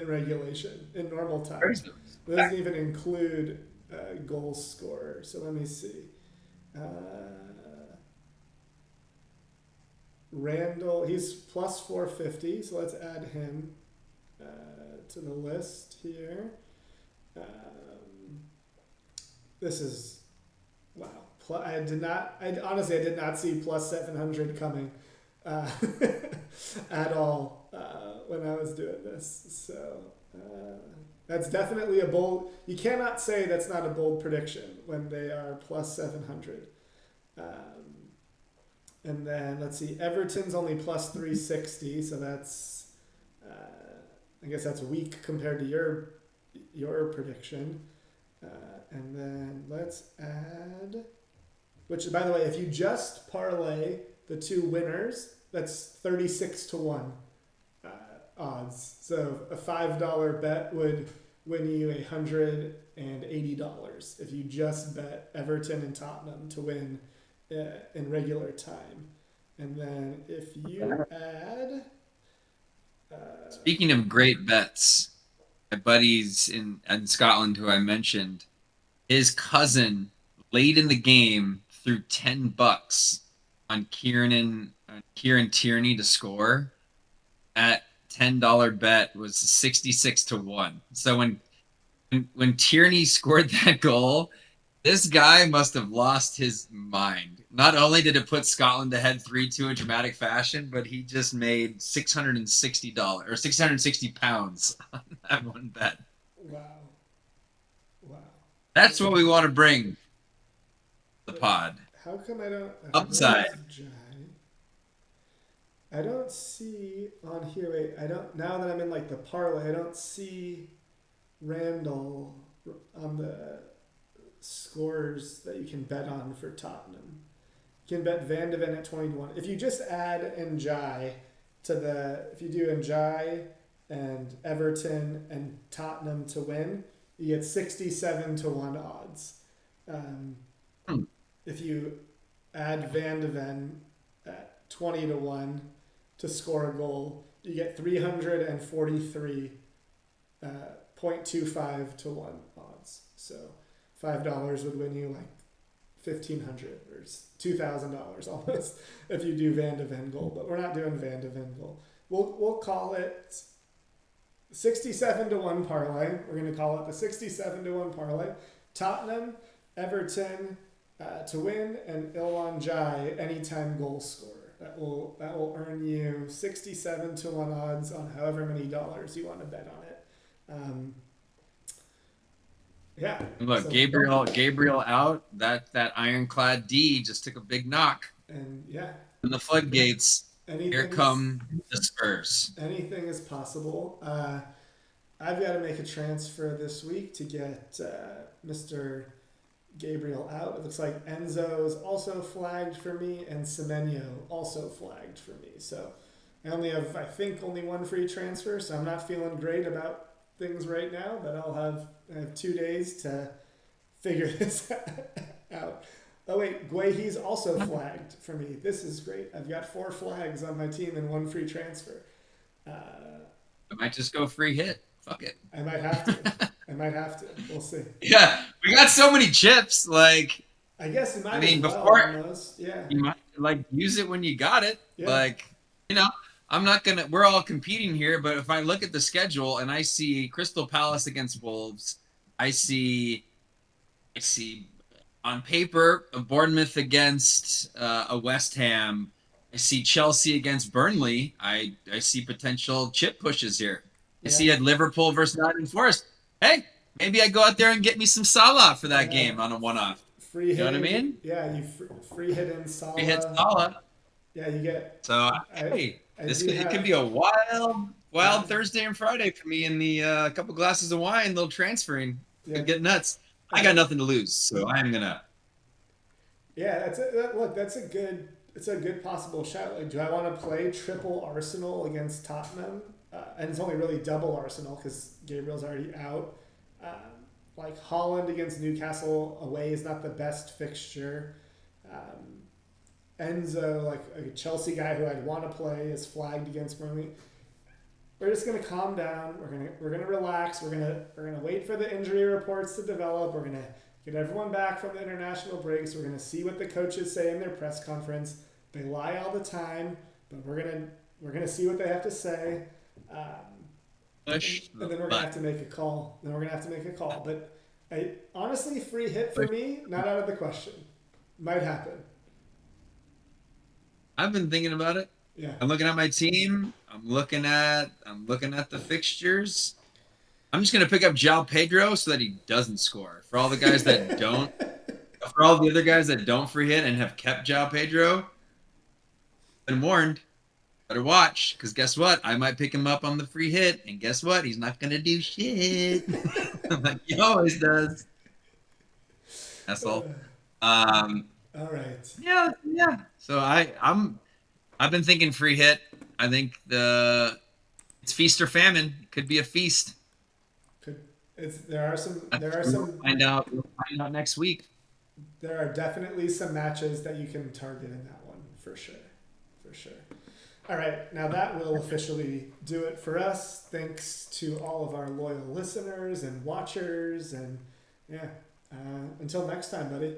regulation in normal time. It doesn't even include goal scorer. So let me see. Randall, he's plus 450, so let's add him to the list here. This is wow. I honestly did not see plus 700 coming at all when I was doing this. So that's definitely a bold. You cannot say that's not a bold prediction when they are plus 700. And then let's see, Everton's only plus 360, so that's I guess that's weak compared to your prediction. And then let's add, which by the way, if you just parlay the two winners, that's 36-1 odds. So a $5 bet would win you $180 if you just bet Everton and Tottenham to win in regular time. And then if you add speaking of great bets, my buddies in Scotland who I mentioned, his cousin late in the game threw $10 on Kieran Tierney to score. At $10 bet was 66-1. So when Tierney scored that goal, this guy must have lost his mind. Not only did it put Scotland ahead 3-2 in dramatic fashion, but he just made $660 or £660 on that one bet. Wow. That's what we want to bring the pod. How come I don't upside? I don't see on here. Wait, I don't. Now that I'm in like the parlay, I don't see Randall on the scores that you can bet on for Tottenham. You can bet Van de Ven at 20-1. If you just add Njai if you do Njai and Everton and Tottenham to win, you get 67-1 odds. If you add Van de Ven at 20-1 to score a goal, you get 343.25-1 odds. So $5 would win you like $1,500 or $2,000 almost if you do Van de Ven goal. But we're not doing Van de Ven goal. We'll call it 67-1 parlay. We're going to call it the 67-1 parlay. Tottenham, Everton to win, and Ilman Jai anytime goal scorer. That will earn you 67-1 odds on however many dollars you want to bet on it. Yeah. Look, so, Gabriel out. That ironclad D just took a big knock. And yeah. In the floodgates. Here anything's come the Spurs. anything is possible. I've got to make a transfer this week to get Mr. Gabriel out. It looks like Enzo is also flagged for me, and Semenyo also flagged for me. So I only have, I think, only one free transfer. So I'm not feeling great about things right now, but I have 2 days to figure this out. Oh wait, Guahi's also flagged for me. This is great. I've got 4 flags on my team and one free transfer. Uh, I might just go free hit. Fuck it. I might have to. I might have to. We'll see. Yeah, we got so many chips. Like, I guess it might I mean, as well before almost. Yeah. you might like use it when you got it. Yeah. Like, you know, I'm not gonna. We're all competing here, but if I look at the schedule and I see Crystal Palace against Wolves, I see on paper a Bournemouth against a West Ham. I see Chelsea against Burnley. I see potential chip pushes here. I Yeah. see a Liverpool versus Nottingham Forest. Hey, maybe I go out there and get me some Salah for that game on a one-off. Free hit. You know what I mean? Yeah, you free hit in Salah. We hit Salah. Yeah, you get. So I this do it could have- be a wild Yeah. Thursday and Friday for me in the couple glasses of wine, little transferring. Yeah. Could get nuts. I got nothing to lose, so I'm gonna. Yeah, that's it. Look, that's a good. It's a good possible shout. Like, do I want to play triple Arsenal against Tottenham? And it's only really double Arsenal because Gabriel's already out. Like Holland against Newcastle away is not the best fixture. Enzo, like a Chelsea guy who I'd want to play, is flagged against Burnley. We're just gonna calm down. We're gonna relax. We're gonna wait for the injury reports to develop. We're gonna get everyone back from the international breaks. We're gonna see what the coaches say in their press conference. They lie all the time, but we're gonna see what they have to say. And then we're gonna have to make a call. But honestly, free hit for me, not out of the question. Might happen. I've been thinking about it. Yeah. I'm looking at my team. I'm looking at the fixtures. I'm just gonna pick up João Pedro so that he doesn't score. For all the guys that don't, for all the other guys that don't free hit and have kept João Pedro, been warned. Better watch, because guess what? I might pick him up on the free hit, and guess what? He's not gonna do shit like he always does. That's all. All right. Yeah. So I've been thinking free hit. I think it's feast or famine. It could be a feast. There are some. We'll find out next week. There are definitely some matches that you can target in that one for sure. All right, now that will officially do it for us. Thanks to all of our loyal listeners and watchers, and yeah, until next time, buddy.